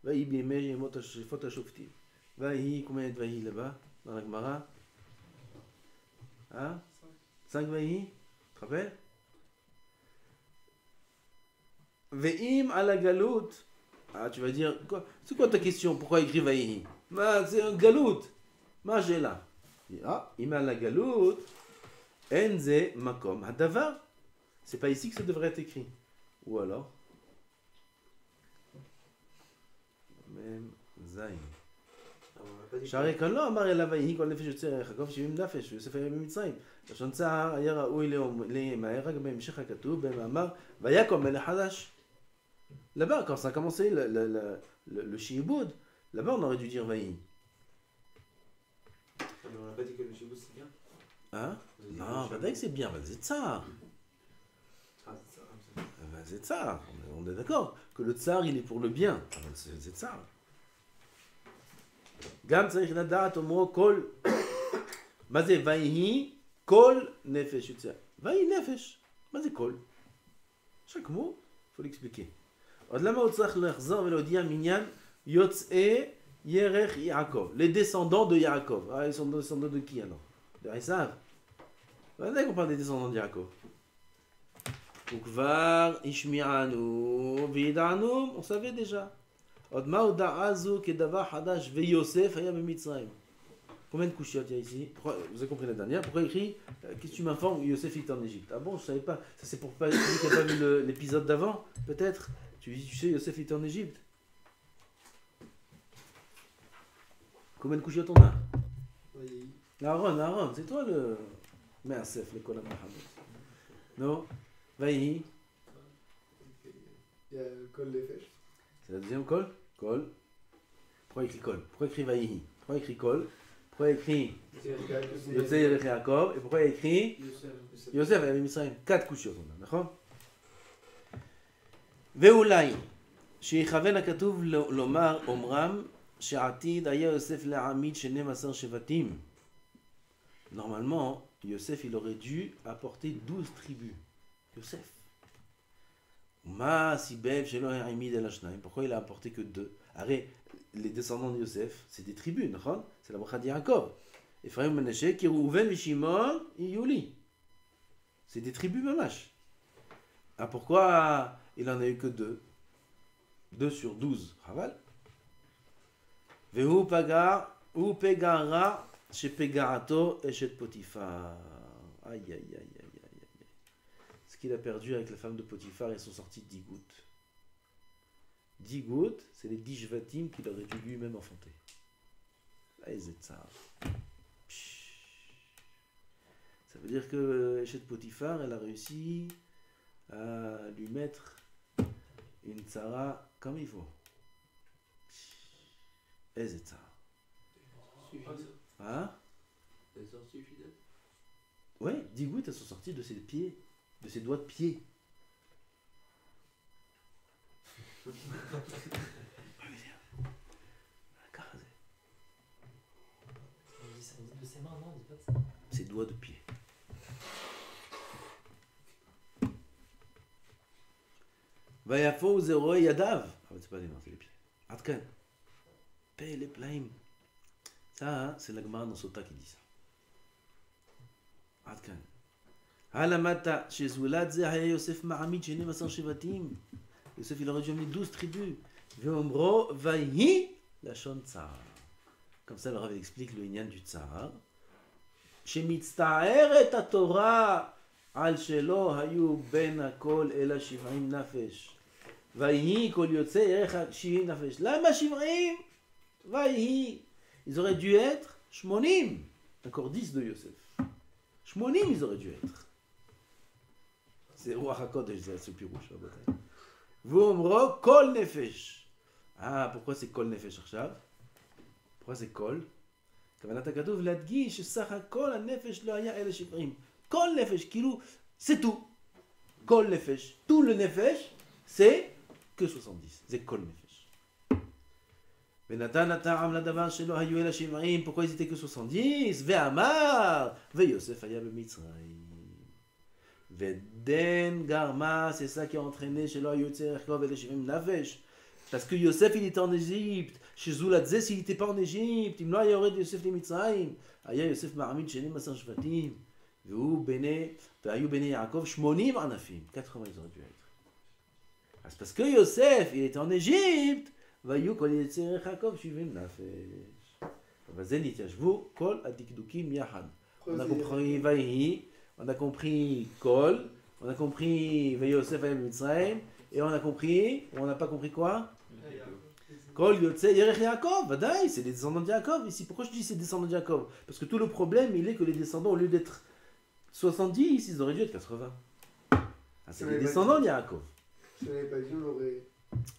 ויהי בימי ימות שפוט השופטים. ויהי, combien de ויהי là-bas dans la Gemara? Hein? 5 ויהי? Tu te rappelles? Ve'im à la galoute. Ah, tu vas dire, quoi? C'est quoi ta question? Pourquoi écrit ויהי? C'est un galoute. Ma j'ai là. Ah, im à la galoute. Enze makom hadavar. C'est pas ici que ça devrait être écrit. Ou alors? Même zayin. שהרי כאן לא אמר אלא ויהי כל נפש יוצא יעקב 70 נפש ויוסף היה במצרים. לשון צער היה ראוי להימהר רק בהמשך הכתוב במאמר ויקום מלך חדש. Là-bas, quand ça a commencé le shi'boud, là-bas on aurait dû dire ויהי. Mais on n'a pas dit que le shi'boud c'est bien. Hein? Non, pas que c'est bien, c'est tsar. C'est tsar. On est d'accord que le tsar il est pour le bien. C'est tsar. גם צריך לדעת אומרו כל, מה זה ויהי כל נפש יוצא, ויהי נפש, מה זה כל? chaque mot, il faut l'expliquer. עוד למה הוא צריך לחזור ולהודיע מניין יוצאי ירך יעקב, les descendants de Yaakov. Ah, ils sont descendants de qui alors? De Esav. Vous savez qu'on parle des descendants de Yaakov. וכבר השמיענו וידענו, on savait déjà. עוד מה הודעה זו כדבר חדש ויוסף היה במצרים. Combien de couchiottes il y a ici? Vous avez compris la dernière. Pourquoi il écrit qu'est-ce que tu m'informes? Yosef est en Égypte. Ah bon, je savais pas. Ça c'est pour pas tu n'as pas vu l'épisode d'avant, peut-être. Tu sais, Yosef est en Égypte. Combien de couchiottes on a? Aaron, c'est toi le Me'asef, le Kol HaMahamot. Non? Vaïhi. Il y a Kol Nefesh. C'est la deuxième Kol? Kol. Pourquoi il écrit Kol? Pourquoi il écrit Vaïhi? Pourquoi il écrit Kol? Pourquoi il écrit Yotzei Yerech Yaakov? Et pourquoi il écrit Yosef avec Mitzrayim? 4 couchiottes on a, d'accord? ואולי שיכוון הכתוב לומר אומרם שעתיד היה יוסף להעמיד 12 שבטים. Normalement, Yosef il aurait dû apporter 12 tribus. Yosef. Ma si bev shelo ha'imid el hashnaim. Pourquoi il a apporté que 2? Arrête, les descendants de Yosef, c'est des tribus, non? C'est la bracha de Yaakov. Ephraim, Menashe, Kirouven, Shimon, et Yuli. C'est des tribus mamash. Ah, pourquoi il en a eu que 2? 2 sur 12. Chaval. Vehu pagar, ou pegara, chez pegarato, et chez Potiphar. Aïe, aïe, aïe, aïe. Ce qu'il a perdu avec la femme de Potiphar, ils sont sortis 10 gouttes. 10 gouttes, c'est les 10 Shvatim qu'il aurait dû lui-même enfanter. Là, ils étaient ça. Ça veut dire que Eshet Potiphar, elle a réussi à lui mettre une tzara comme il faut. Elle est ça. Hein? T'es sorti, fidèle? Ouais, 10 gouttes, elles sont sorties de ses pieds, de ses doigts de pied. On dit de ses mains, non, on dit pas de ça. Ses doigts de pied. Vayafo zero yadav. Ah, c'est pas les mains, c'est les pieds. Atkan. Paye les plaim. Ça, hein, c'est la Gemara dans Sota qui dit ça. Atkan. Halamata, chez Zoulad, Zahaya Yosef Mahamid, chez Nevasan Shevatim. Yosef, il aurait dû amener 12 tribus. Vomro, Vahi, la Shon Tsar. Comme ça, le Rav explique le Inyan du Tsar. Chez Mitztaer et Torah. על שלא היו בין הכל אלא 70 נפש. ויהי כל יוצא ירך 70 נפש. למה 70? ויהי. Ils auraient dû être 80. Encore 10 de Yosef. 80 ils auraient dû être. C'est Ruach HaKodesh, c'est ce pirouche. ואומרו כל נפש. Ah, pourquoi c'est כל נפש עכשיו? pourquoi c'est כל? כוונת הכתוב להדגיש שסך הכל הנפש לא היה אלא 70. Kol nefesh, kilou, c'est tout. Kol nefesh. Tout le nefesh, c'est que 70. C'est kol nefesh. Pourquoi ils étaient que 70? Ve'amar, ve'Yosef aya b'Mitzrayim. Ve'den garma, c'est ça qui a entraîné chez Lo Yotzer Yaakov et les 70 nefesh. Parce que Yosef, il était en Égypte. Chez Zouladzé, s'il n'était pas en Égypte, il n'y aurait de Yosef les Mitzrayim. Aya Yosef ma'amid shenim masar shvatim. והיו בני יעקב 80 ענפים, 80 ils auraient dû être. אז parce que Yosef, il était en Égypte, והיו כל יצר יעקב 70 נפש. וזה נתיישבו כל הדקדוקים יחד. On a compris ויהי, on a compris כל, on a compris ויוסף היה במצרים, et on a compris, on n'a pas compris quoi? כל יוצא ירך יעקב, ודאי, c'est les descendants de Yaakov ici. Pourquoi je dis c'est les descendants de Yaakov? Parce que tout le problème, il est que les descendants, au lieu d'être 70, ils auraient dû être 80. Ah, c'est les descendants de Yaakov. Si on n'avait pas dit, on aurait.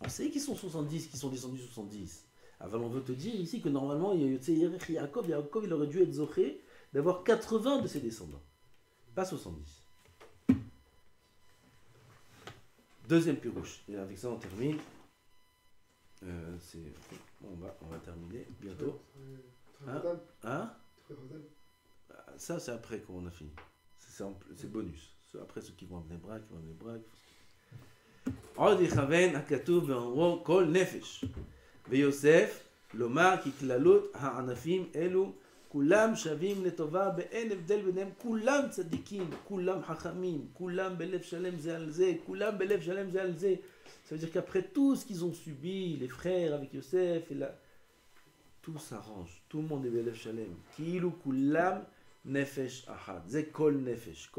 On sait qu'ils sont 70, qu'ils sont descendus 70. Alors on veut te dire ici que normalement, Yaakov, il aurait dû être zoché d'avoir 80 de ses descendants. Pas 70. Deuxième pirouche. Et avec ça, on termine. On va terminer bientôt. Hein? Ça, c'est après qu'on a fini. C'est bonus. Après, ceux qui vont amener bras, qui vont amener bras. עוד יכוון הכתוב ואומרו כל נפש. ויוסף, לומר כי כללות הענפים אלו כולם שווים לטובה באין הבדל ביניהם, כולם צדיקים, כולם חכמים, כולם בלב שלם זה על זה, כולם בלב שלם זה על זה. Ça veut dire qu'après tout ce qu'ils ont subi, les frères avec Yosef, et tout s'arrange, tout le monde est belev shalem. Kilu kulam nefesh ahad. C'est kol nefesh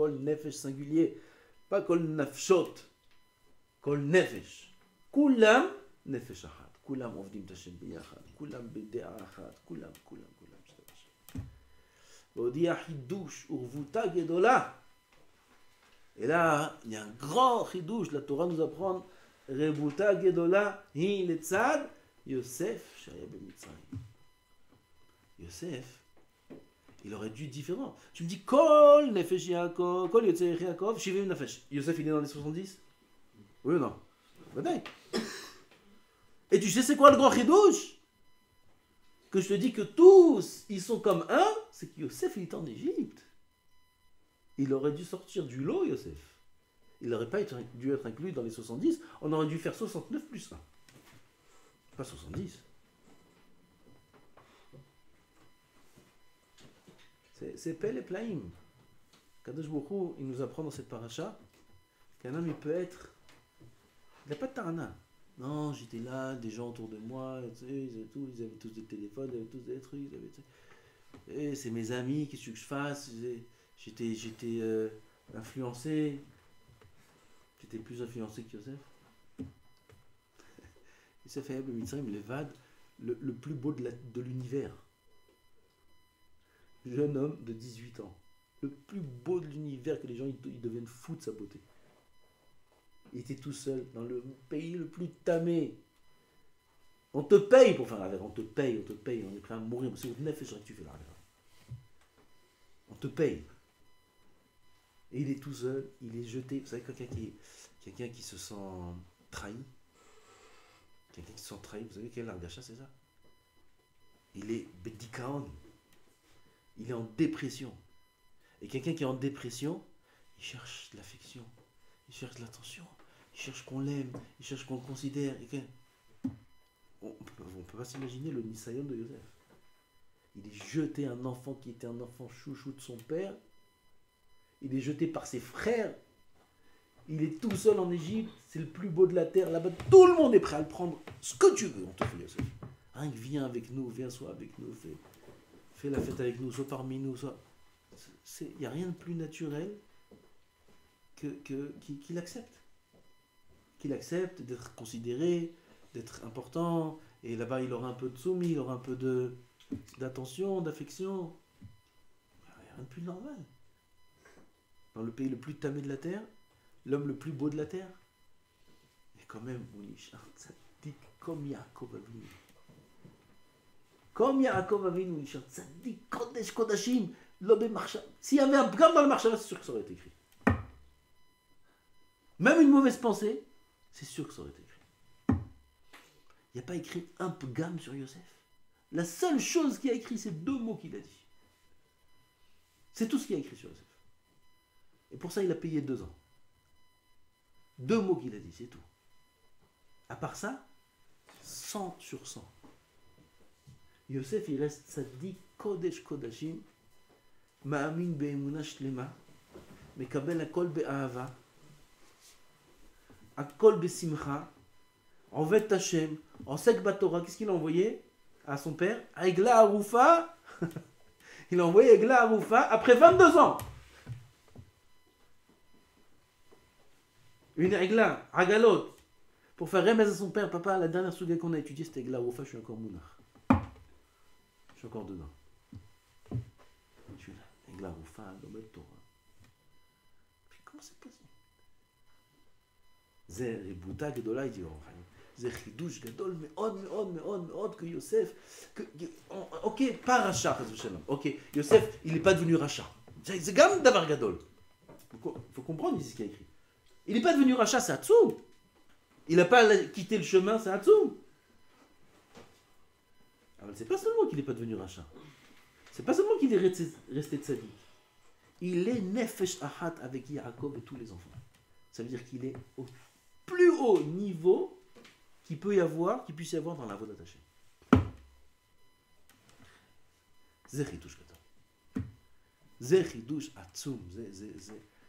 singulier, pas kol nafshot, kol nefesh. Kulam nefesh ahad. Kulam ovdim tashem biyachad. Kulam bidea ahad. Kulam. V'odia hidush urvuta gedola. Et là, il y a un grand hidush. La Torah nous apprend Rebuta gedola hi letzad Yosef shaya b'Mitzrayim. Yosef, il aurait dû différent. Tu me dis Kol nefesh Yaakov, Kol yotzer Yaakov, 70 nefesh. Yosef, il est dans les 70? Oui ou non? Badaï. Et tu sais c'est quoi le grand chidouche? Que je te dis que tous ils sont comme un, c'est que Yosef il est en Égypte. Il aurait dû sortir du lot, Yosef. Il n'aurait pas dû être inclus dans les 70. On aurait dû faire 69 plus 1. Pas 70. C'est Pel et Plaim. Kadosh Baruch Hu, il nous apprend dans cette paracha qu'un homme, il peut être... Il n'a pas de tarana. Non, j'étais là, des gens autour de moi, ils avaient tous des téléphones, ils avaient tous des trucs. Et c'est mes amis, qu'est-ce que je fasse? J'étais influencé. J'étais plus influencé que Yosef. Yosef Hayab le Mitzrayim, l'évade, le plus beau de l'univers. Jeune homme de 18 ans. Le plus beau de l'univers, que les gens ils deviennent fous de sa beauté. Il était tout seul dans le pays le plus tamé. On te paye pour faire la verre, on te paye, on est prêt à mourir. C'est votre nef et que tu fais la verre. te paye. Et il est tout seul, il est jeté. Vous savez, quelqu'un qui se sent trahi, vous savez quel argacha c'est ça? Il est bedikaon, il est en dépression. Et quelqu'un qui est en dépression, il cherche l'affection, il cherche l'attention, il cherche qu'on l'aime, il cherche qu'on le considère. On ne peut pas s'imaginer le Nisayon de Yosef. Il est jeté, un enfant qui était un enfant chouchou de son père. Il est jeté par ses frères. Il est tout seul en Égypte. C'est le plus beau de la terre. Là-bas, tout le monde est prêt à le prendre. Ce que tu veux, on te fait, Yosef. Hein, viens avec nous, viens, sois avec nous. Fais la fête avec nous, sois parmi nous. Il n'y a rien de plus naturel qu'il accepte. Qu'il accepte d'être considéré, d'être important. Et là-bas, il aura un peu de soumis, il aura un peu d'attention, d'affection. Il n'y a rien de plus normal. Dans le pays le plus tamé de la terre, l'homme le plus beau de la terre. Et quand même, on y chante comme Yaakov Avinu. Comme Yaakov Avinu, il chante Tzadik Kodesh Kodashim, Lobé Marcha. S'il y avait un pgam dans le marcha, c'est sûr que ça aurait été écrit. Même une mauvaise pensée, c'est sûr que ça aurait été écrit. Il n'y a pas écrit un pgam sur Yosef. La seule chose qu'il a écrit, c'est 2 mots qu'il a dit. C'est tout ce qu'il a écrit sur Yosef. Et pour ça, il a payé 2 ans. 2 mots qu'il a dit, c'est tout. À part ça, 100 sur 100. Yosef, il reste tzaddik kodesh kodashim, ma'amin be'emuna shlema, mekabel akol be'ahava, akol be'simcha, en vet Hashem, en sek batora. Qu'est-ce qu'il a envoyé à son père? À Egla Aroufa. Il a envoyé Egla Aroufa après 22 ans. Une Egla, Agalot, pour faire remède à son père. Papa, la dernière souga qu'on a étudiée, c'était Egla Aroufa, je suis encore mounach. Je suis encore dedans. Je suis là. Egla Aroufa, Lomel Torah. Comment c'est possible? זה ריבותה גדולה הייתי אומר. זה חידוש גדול מאוד מאוד מאוד מאוד que Yosef, ok, pas rachat, ok, Yosef, il n'est pas devenu rachat. C'est גם דבר גדול. Il faut comprendre ici ce qu'il y a écrit. Il n'est pas devenu rachat, c'est Hatsoum. Il n'a pas quitté le chemin, c'est Hatsoum. C'est pas seulement qu'il n'est pas devenu rachat. C'est pas seulement qu'il est resté tzaddik. Il est nefesh achat avec Yaakov et tous les enfants. Ça veut dire qu'il est au plus haut niveau qu'il puisse y avoir dans la voie d'attaché. C'est chidouche gadol. C'est chidouche atzoum.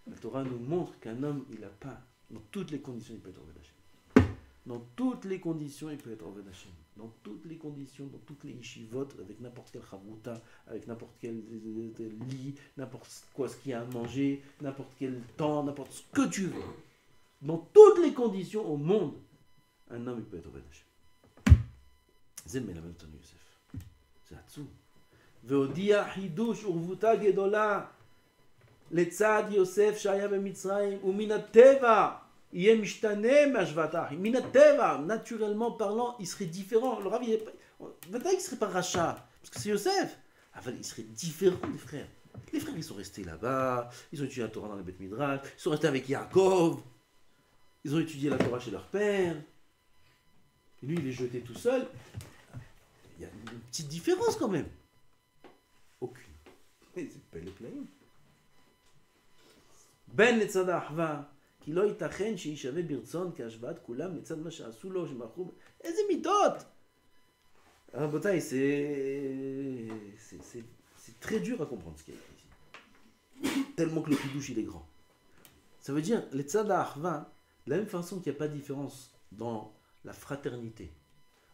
La Torah nous montre qu'un homme, il n'a pas, dans toutes les conditions, il peut être Oved Hashem. Dans toutes les conditions, il peut être Oved Hashem. Dans toutes les conditions, dans toutes les yeshivot, avec n'importe quel chavruta, avec n'importe quel lit, n'importe quoi ce qu'il y a à manger, n'importe quel temps, n'importe ce que tu veux. Dans toutes les conditions au monde, un homme il peut être Oved Hashem. C'est le même temps Yosef. C'est Hatzoum. Veodia hidush urvuta gedola letzad Yosef shaya b'Mitzrayim umin hateva yeh mishtane me'ashvat achim. Min hateva, naturellement parlant, il serait différent. Le Rav, il ne serait pas rachat, parce que c'est Yosef. Il serait différent des frères. Les frères, ils sont restés là-bas, ils ont étudié la Torah dans les Beth Midrash, ils sont restés avec Yaakov. Ils ont étudié la Torah chez leur père. Et lui, il est jeté tout seul. Il y a une petite différence quand même. Aucune. Mais c'est pas le plein. Ben letzad ahva, ki lo yitachen sheishave birtzon kashvat kulam letzad ma she'asu lo shemachru. Eze mitot. Rabotai, c'est très dur à comprendre ce qu'il y a écrit ici. Tellement que le kiddush il est grand. Ça veut dire letzad ahva. De la même façon qu'il n'y a pas de différence dans la fraternité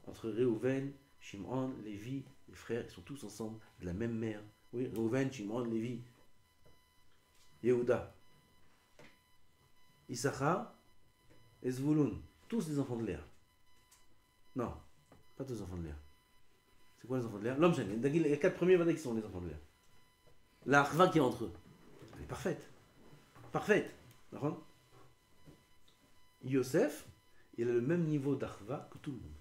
entre Réhouven, Shimon, Lévi, les frères, ils sont tous ensemble de la même mère. Oui, Réhouven, Shimon, Lévi, Yehuda, Issachar et Zvouloun, tous les enfants de Léa. Non, pas tous les enfants de Léa. C'est quoi les enfants de Léa? L'homme gêné. Il y a 4 premiers qui sont les enfants de Léa. La Arva qui est entre eux. Elle est parfaite. Parfaite. D'accord? Yosef, il a le même niveau d'Arva que tout le monde.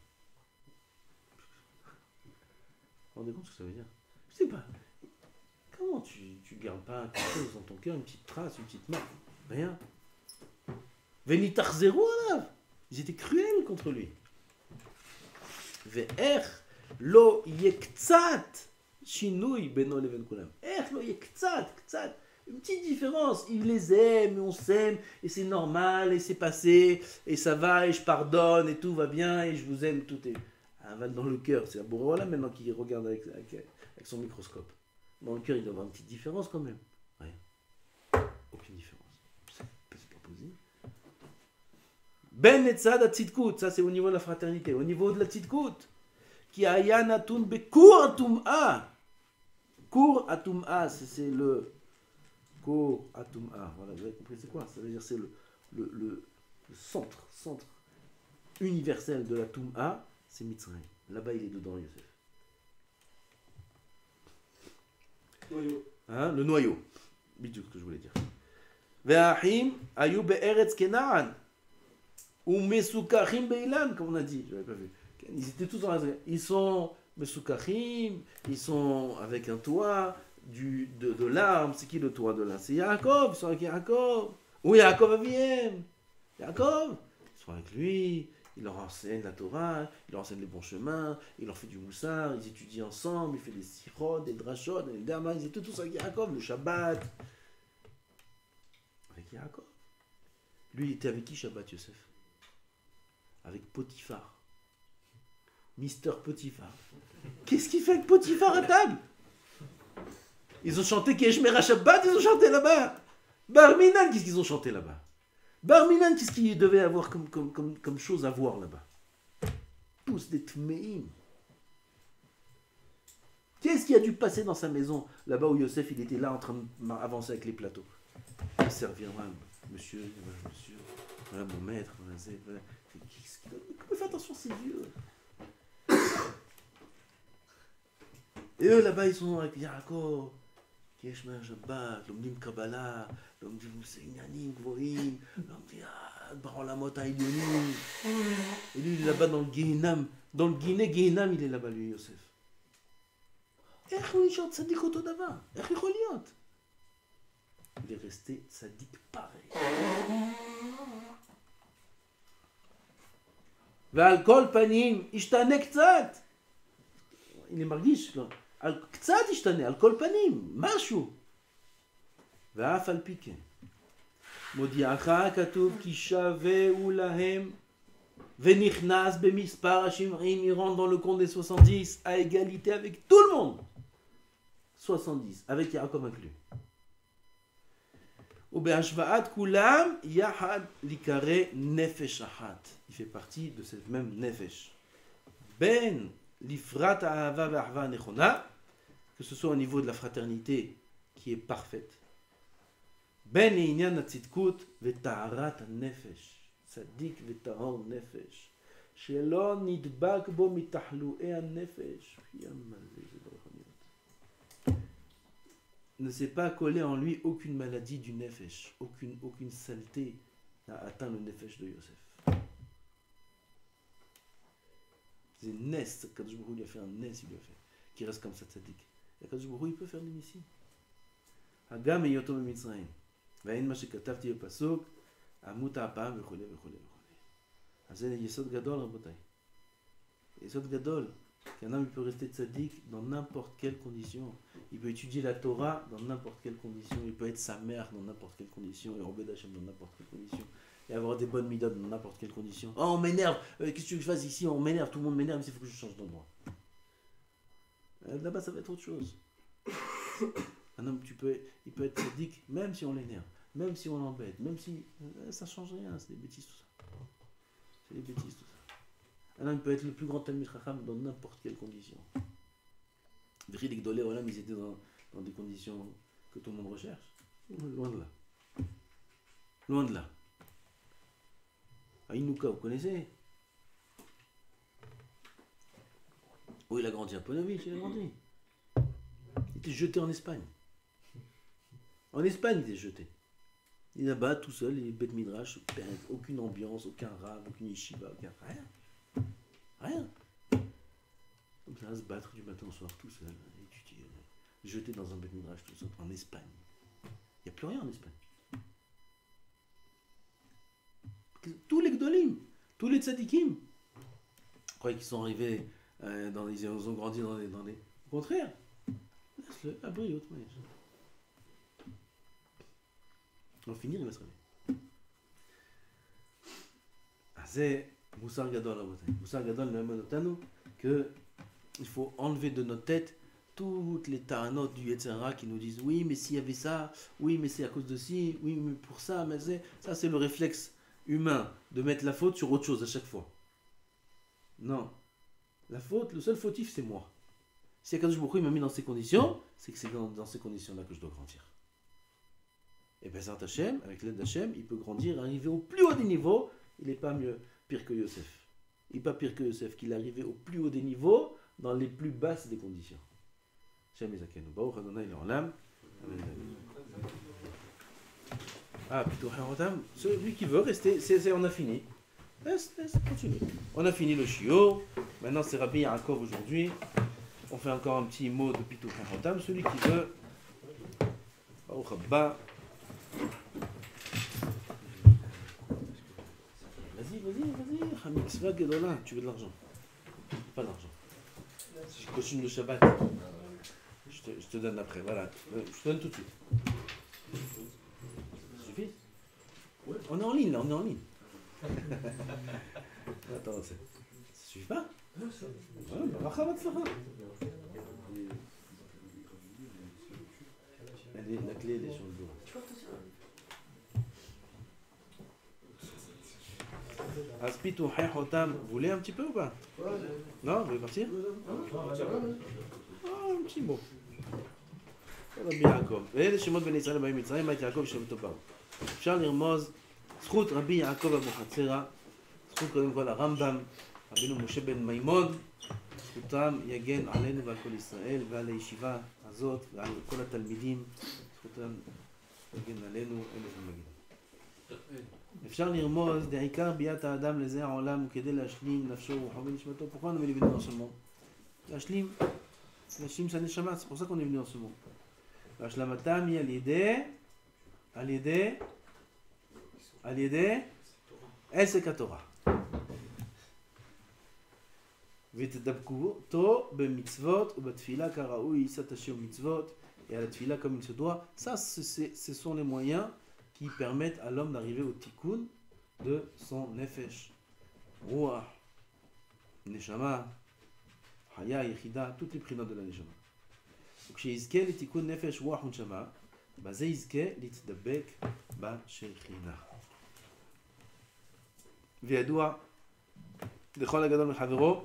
Vous vous rendez compte ce que ça veut dire? Je sais pas. Comment tu gardes pas quelque chose dans ton cœur, une petite trace, une petite marque? Rien. Venitar zéro alav. Ils étaient cruels contre lui. Ve'er lo yektzat shinui beno leven kulam. Lo yektzat, ktzat. Une petite différence. Il les aime, et on s'aime, et c'est normal, et c'est passé, et ça va, et je pardonne, et tout va bien, et je vous aime, tout est aval dans le cœur. C'est un bon voilà maintenant qui regarde avec son microscope. Dans le cœur, il doit y avoir une petite différence quand même. Rien. Aucune différence. C'est pas possible. Ben etzad atzidkut, ça c'est au niveau de la fraternité. Au niveau de la tzidkut, qui aya natun bekur atum'a. Kur atum'a, c'est le kur atum'a. Voilà, vous avez compris c'est quoi? Ça veut dire c'est le centre universel de la tum'a, c'est Mitzrayim. Là-bas il est dedans, Yosef. Noyau. Hein, le noyau. Bidou, ce que je voulais dire. Ve'ahim ayu be'eretz Kenaan. Ou mesukachim beilan, comme on a dit. Je n'avais pas vu. Ils étaient tous dans la... Ils sont mesukachim, ils sont avec un toit de l'arbre. C'est qui le toit de l'arbre? C'est Yaakov. Ils sont avec Yaakov. Ou Yaakov Aviem. Yaakov. Ils sont avec lui. Il leur enseigne la Torah, il leur enseigne les bons chemins, il leur fait du moussard, ils étudient ensemble, il fait des sirotes, des drachot, des damas, ils étaient tous avec Yaakov, le Shabbat. Avec Yaakov. Lui, il était avec qui Shabbat, Yosef? Avec Potiphar. Mister Potiphar. Qu'est-ce qu'il fait avec Potiphar à table? Ils ont chanté Keshmera Shabbat, ils ont chanté là-bas. Bar Minan, qu'est-ce qu'ils ont chanté là-bas? Bar Minan, qu'est-ce qu'il devait avoir comme chose à voir là-bas? Tous des Tmeim. Qu'est-ce qui a dû passer dans sa maison, là-bas où Yosef il était là en train d'avancer avec les plateaux? Il servira, monsieur, voilà mon maître, voilà, comment fait attention à ses yeux? Et eux là-bas ils sont avec Yaakov. יש מהשבת, לומדים קבלה, לומדים עניינים גבוהים, לומדים בעולמות העליונים. Et lui, il est là-bas dans le Guéhinam. Dans le Guéhinam, il est là-bas, lui, Yosef. איך הוא נשאר צדיק אותו דבר? איך יכול להיות? Il est resté צדיק pareil. ועל כל פנים, השתנה קצת. il est מרגיש, לא? על קצת השתנה, על כל פנים, משהו. ואף על פי כן. מודיעך כתוב כי שווהו להם ונכנס במספר השמעים, il rentre dans le compte des 70 à égalité avec tout le monde. 70, avec Yaakov inclus. ובהשוואת כולם יחד לקרא נפש אחת. Il fait partie de cette même נפש. בין l'ifrat ahava ve'ahva nechona, que ce soit au niveau de la fraternité qui est parfaite, ben inyan hatzidkut ve'taharat nefesh, tzadik ve'tahor nefesh, shelo nidbak bo mitahlu'e nefesh, ne s'est pas collé en lui aucune maladie du nefesh, aucune saleté n'a atteint le nefesh de Yosef. C'est Nes, Kadosh Baruch Hu lui a fait un Nes, il lui a fait, qui reste comme ça tzaddik. Et Kadosh Baruch Hu, il peut faire des missiles. Hagam et Yotom et Mitzrayim. Vaïn ma shekatavti le pasuk, amut ha'apam v'chole v'chole v'chole. C'est un yesod gadol, rabotai. Yesod gadol, qu'un homme il peut rester tzaddik dans n'importe quelle condition. Il peut étudier la Torah dans n'importe quelle condition. Il peut être sa mère dans n'importe quelle condition et Obed Hashem dans n'importe quelle condition. Et avoir des bonnes midotes dans n'importe quelle condition. Oh, on m'énerve, qu'est-ce que tu veux que je fasse ici? On m'énerve, tout le monde m'énerve, mais il faut que je change d'endroit. Là-bas, ça va être autre chose. Un homme, il peut être sadique, même si on l'énerve, même si on l'embête, même si ça change rien, c'est des bêtises tout ça. C'est des bêtises tout ça. Un homme peut être le plus grand Talmid Chacham dans n'importe quelle condition. Les Gdolei Olam, ils étaient dans des conditions que tout le monde recherche. Loin de là. Loin de là. Inouka, vous connaissez? Où il a grandi? À Ponovitch, il a grandi. Il était jeté en Espagne. En Espagne, il était jeté. Il est là-bas, tout seul, il est bête midrash, aucune ambiance, aucun rave, aucune yeshiva, aucun... Rien. Rien. Comme ça, à se battre du matin au soir, tout seul, à étudier. jetés dans un Beth Midrash, tout ça, en Espagne. Il n'y a plus rien en Espagne. Tous les Gdolim, tous les Tzadikim, vous croyez qu'ils sont arrivés, ils ont grandi dans les... Au contraire, laisse-le, abri, autre manière. On va finir, il va se réveiller. C'est Moussar Gadol, Moussar Gadol, que il faut enlever de notre tête toutes les ta'anot du Yetzirah qui nous disent oui, mais s'il y avait ça, oui, mais c'est à cause de ci, oui, mais pour ça, mais ça, c'est le réflexe humain de mettre la faute sur autre chose à chaque fois. Non. La faute, le seul fautif, c'est moi. Si Akadosh Baruch Hu il m'a mis dans ces conditions, c'est que c'est dans ces conditions-là que je dois grandir. Et Bezrat Hashem, avec l'aide d'Hashem, il peut grandir, arriver au plus haut des niveaux. Il n'est pas pire que Yosef. Il n'est pas pire que Yosef, qu'il est arrivé au plus haut des niveaux, dans les plus basses des conditions. Hashem Ezakenu. Baruch Adonai Le'olam. Ah, plutôt celui qui veut rester, on a fini. Laisse, continue. On a fini le shiur. Maintenant, c'est Rabbi Yaakov aujourd'hui. On fait encore un petit mot de Pitou Harotam. Celui qui veut. Baruch Abba. Vas-y, Hamixva Gedola, tu veux de l'argent? Pas d'argent. Je costume le Shabbat. Je te donne après, voilà. Je te donne tout de suite. Ça suffit? Ouais. On est en ligne là, on est en ligne. Attends, ça suffit pas? Ouais, bah, la clé elle est sur le bureau. Aspitu Hayotam, vous voulez un petit peu ou pas? Non, vous voulez partir? Ah, un petit mot. Rabbi Yaakov. ואלה שמות בני ישראל הבאים מצרים, בית יעקב ושבטו באו. אפשר לרמוז זכות רבי יעקב אבוחצירא, זכות קודם כל הרמב"ם, רבינו משה בן מימון, זכותם יגן עלינו ועל כל ישראל ועל הישיבה הזאת ועל כל התלמידים, זכותם יגן עלינו, אלה ומגיד. אפשר לרמוז דעיקר ביאת האדם לזה העולם כדי להשלים נפשו ורוחו ונשמתו. Pourquoi on est venu dans ce monde? להשלים sa neshama, c'est pour ça qu'on est venu dans ce monde. והשלמתם היא על ידי עסק התורה. ותדבקו אותו במצוות ובתפילה כראוי, יישא מצוות et à la tefila comme il se doit. Ça, ce sont les moyens qui permettent à l'homme d'arriver au tikkun de son nefesh, ruach, neshama, haya, yichida, toutes les prénoms de la neshama. Donc, chez Izke, les tikkun nefesh, ruach, neshama, זה יזכה להתדבק בשכינה. וידוע לכל הגדול מחברו,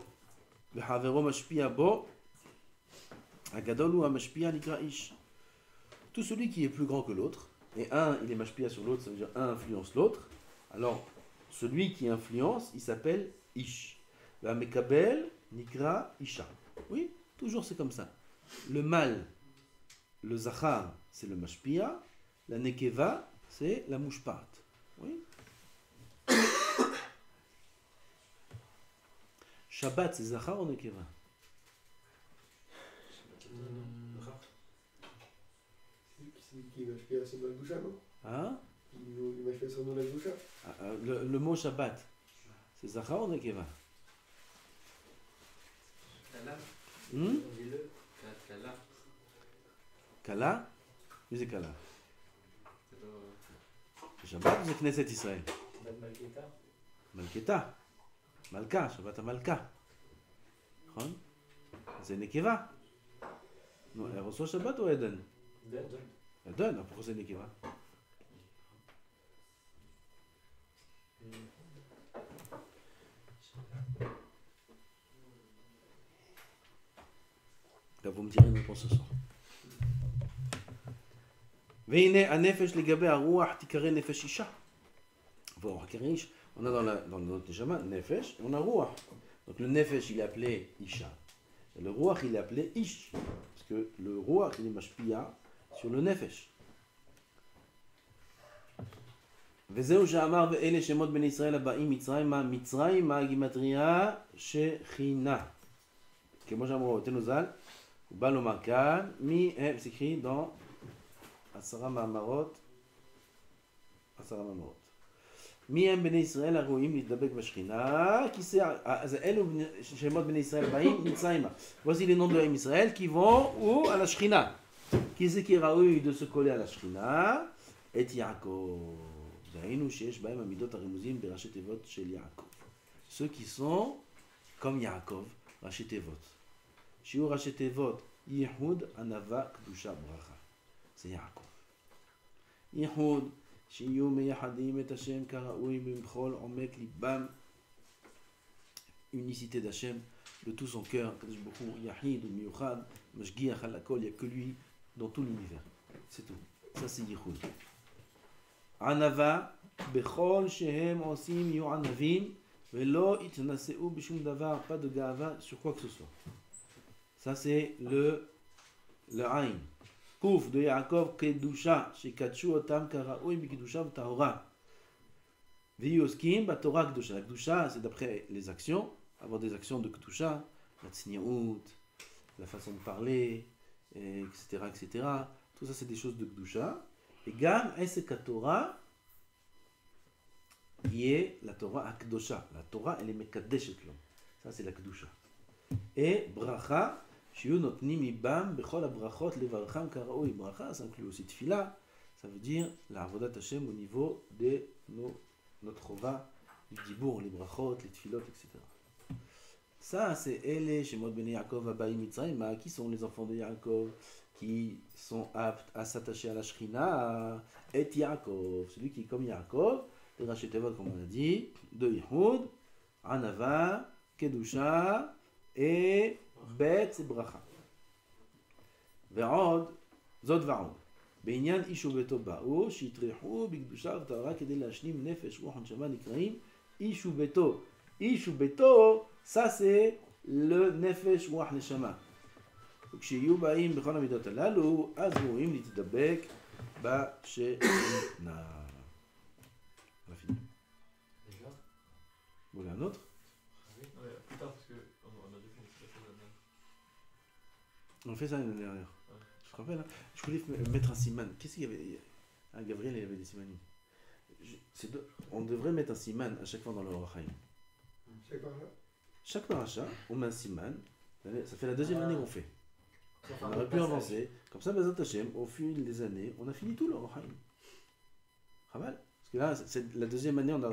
וחברו משפיע בו, הגדול הוא המשפיע נקרא איש. Tout celui qui est plus grand que l'autre, et un il est mashpia sur l'autre, ça veut dire un influence l'autre, alors celui qui influence, il s'appelle ish. La mekabel nikra isha. Oui, toujours c'est comme ça. Le mâle, le zachar, c'est le mashpia, la nekeva, c'est la mushpat. Oui. Shabbat, c'est zachar ou nekeva? Qui m'a sur la boucha, non? Hein? Il m'a fait sur la boucha. Le mot Shabbat, c'est zachar ou nekeva? Kala. Dis-le. Kala. Kala? Oui, c'est Kala. C'est Shabbat ou c'est Knesset Israël? Malketa. Malketa. Malka, Shabbat Malka. C'est nekeva. Non, elle reçoit Shabbat ou Eden? Eden, pourquoi c'est nekeva? Là, vous me direz une réponse ce soir. והנה הנפש לגבי הרוח תיקרא נפש אישה. On a dans notre neshama nefesh, on a ruach. Donc le nefesh il est appelé isha. Et le ruach il est appelé ish. Parce que le ruach il est mashpia sur le nefesh. וזהו שאמר ואלה שמות בני ישראל הבאים מצרימה, מצרים מה הגימטריה שכינה. כמו שאמרו אותנו ז"ל, Balomar Kan, mi hem, c'est écrit dans Asara Ma'amarot. מי הם בני ישראל הראויים להתדבק בשכינה? כי זה, אז אלו שמות בני ישראל הבאים נמצאים. Voici les noms de Israël qui vont où? À la Shechina. Qui c'est qui est ראוי de se coller à la Shechina? את יעקב. דהיינו שיש בהם המידות הרמוזים בראשי תיבות של יעקב. Ceux qui sont comme Yaakov, ראשי תיבות. שיעור ראשי תיבות ייחוד, ענווה, קדושה, ברכה. זה יעקב. ייחוד שיהיו מייחדים את השם כראוי בכל עומק ליבם. Unicité d'Hachem de tout son cœur. Kadosh Baruch Hu, Yahid ou Miyuchad, Mashgiach al Hakol, il n'y a que lui dans tout l'univers. C'est tout. Ça c'est Yichud. Anava, Bechol shehem osim yu anavim, velo itnaseu bishum davar, pas de gava sur quoi que ce soit. Ça c'est le Aïn. Kouf de Yaakov Kedusha, Shekatshu Otam Karaoui Bikidusha Tahora. Viyoskim Batora Kedusha. La Kedusha, c'est d'après les actions, avoir des actions de Kedusha, la Tzniaout, la façon de parler, etc., etc. Tout ça, c'est des choses de Kedusha. Et Gam Esek Torah, qui est la Torah Akdosha. La Torah, elle est Mekadeshet l'homme. Ça, c'est la Kedusha. Et Bracha, שיהיו נותנים מבם בכל הברכות לברכם כראוי. ברכה, ça inclut aussi תפילה, ça veut dire לעבודת השם au niveau de notre חובה, du דיבור, les ברכות, les תפילות, etc. Ça, c'est אלה שמות בני יעקב הבאים מצרימה, qui sont les enfants de Yaakov, qui sont aptes à s'attacher à la Shechina, et Yaakov, celui qui est comme Yaakov, les rachetés tevot, comme on a dit, de Yichud, Anava, Kedusha, et ב' זה ברכה. ועוד, זאת ועוד. בעניין איש וביתו באו, שיטרחו בקדושה וטהרה כדי להשלים נפש, רוח ונשמה נקראים איש וביתו. איש וביתו, ça c'est le נפש, רוח, נשמה. וכשיהיו באים בכל המידות הללו, אז ראויים להתדבק בשכינה. On a fini. Déjà? Vous voulez un autre? Oui, plus tard parce que on a déjà fait ça là-dedans. On fait ça l'année dernière. Ouais. Je te rappelle, hein, je voulais mettre un siman. Qu'est-ce qu'il y avait? Ah, Gabriel, il y avait des simanim. On devrait mettre un siman à chaque fois dans le Orach Chaim. Chaque paracha. Chaque paracha, on met un siman. Ça fait la deuxième année qu'on fait. Enfin, On le aurait pu passage. avancer. Comme ça, Bezat Hashem, au fil des années, on a fini tout le Orach Chaim. Chaval. Parce que là, c'est la deuxième année, on a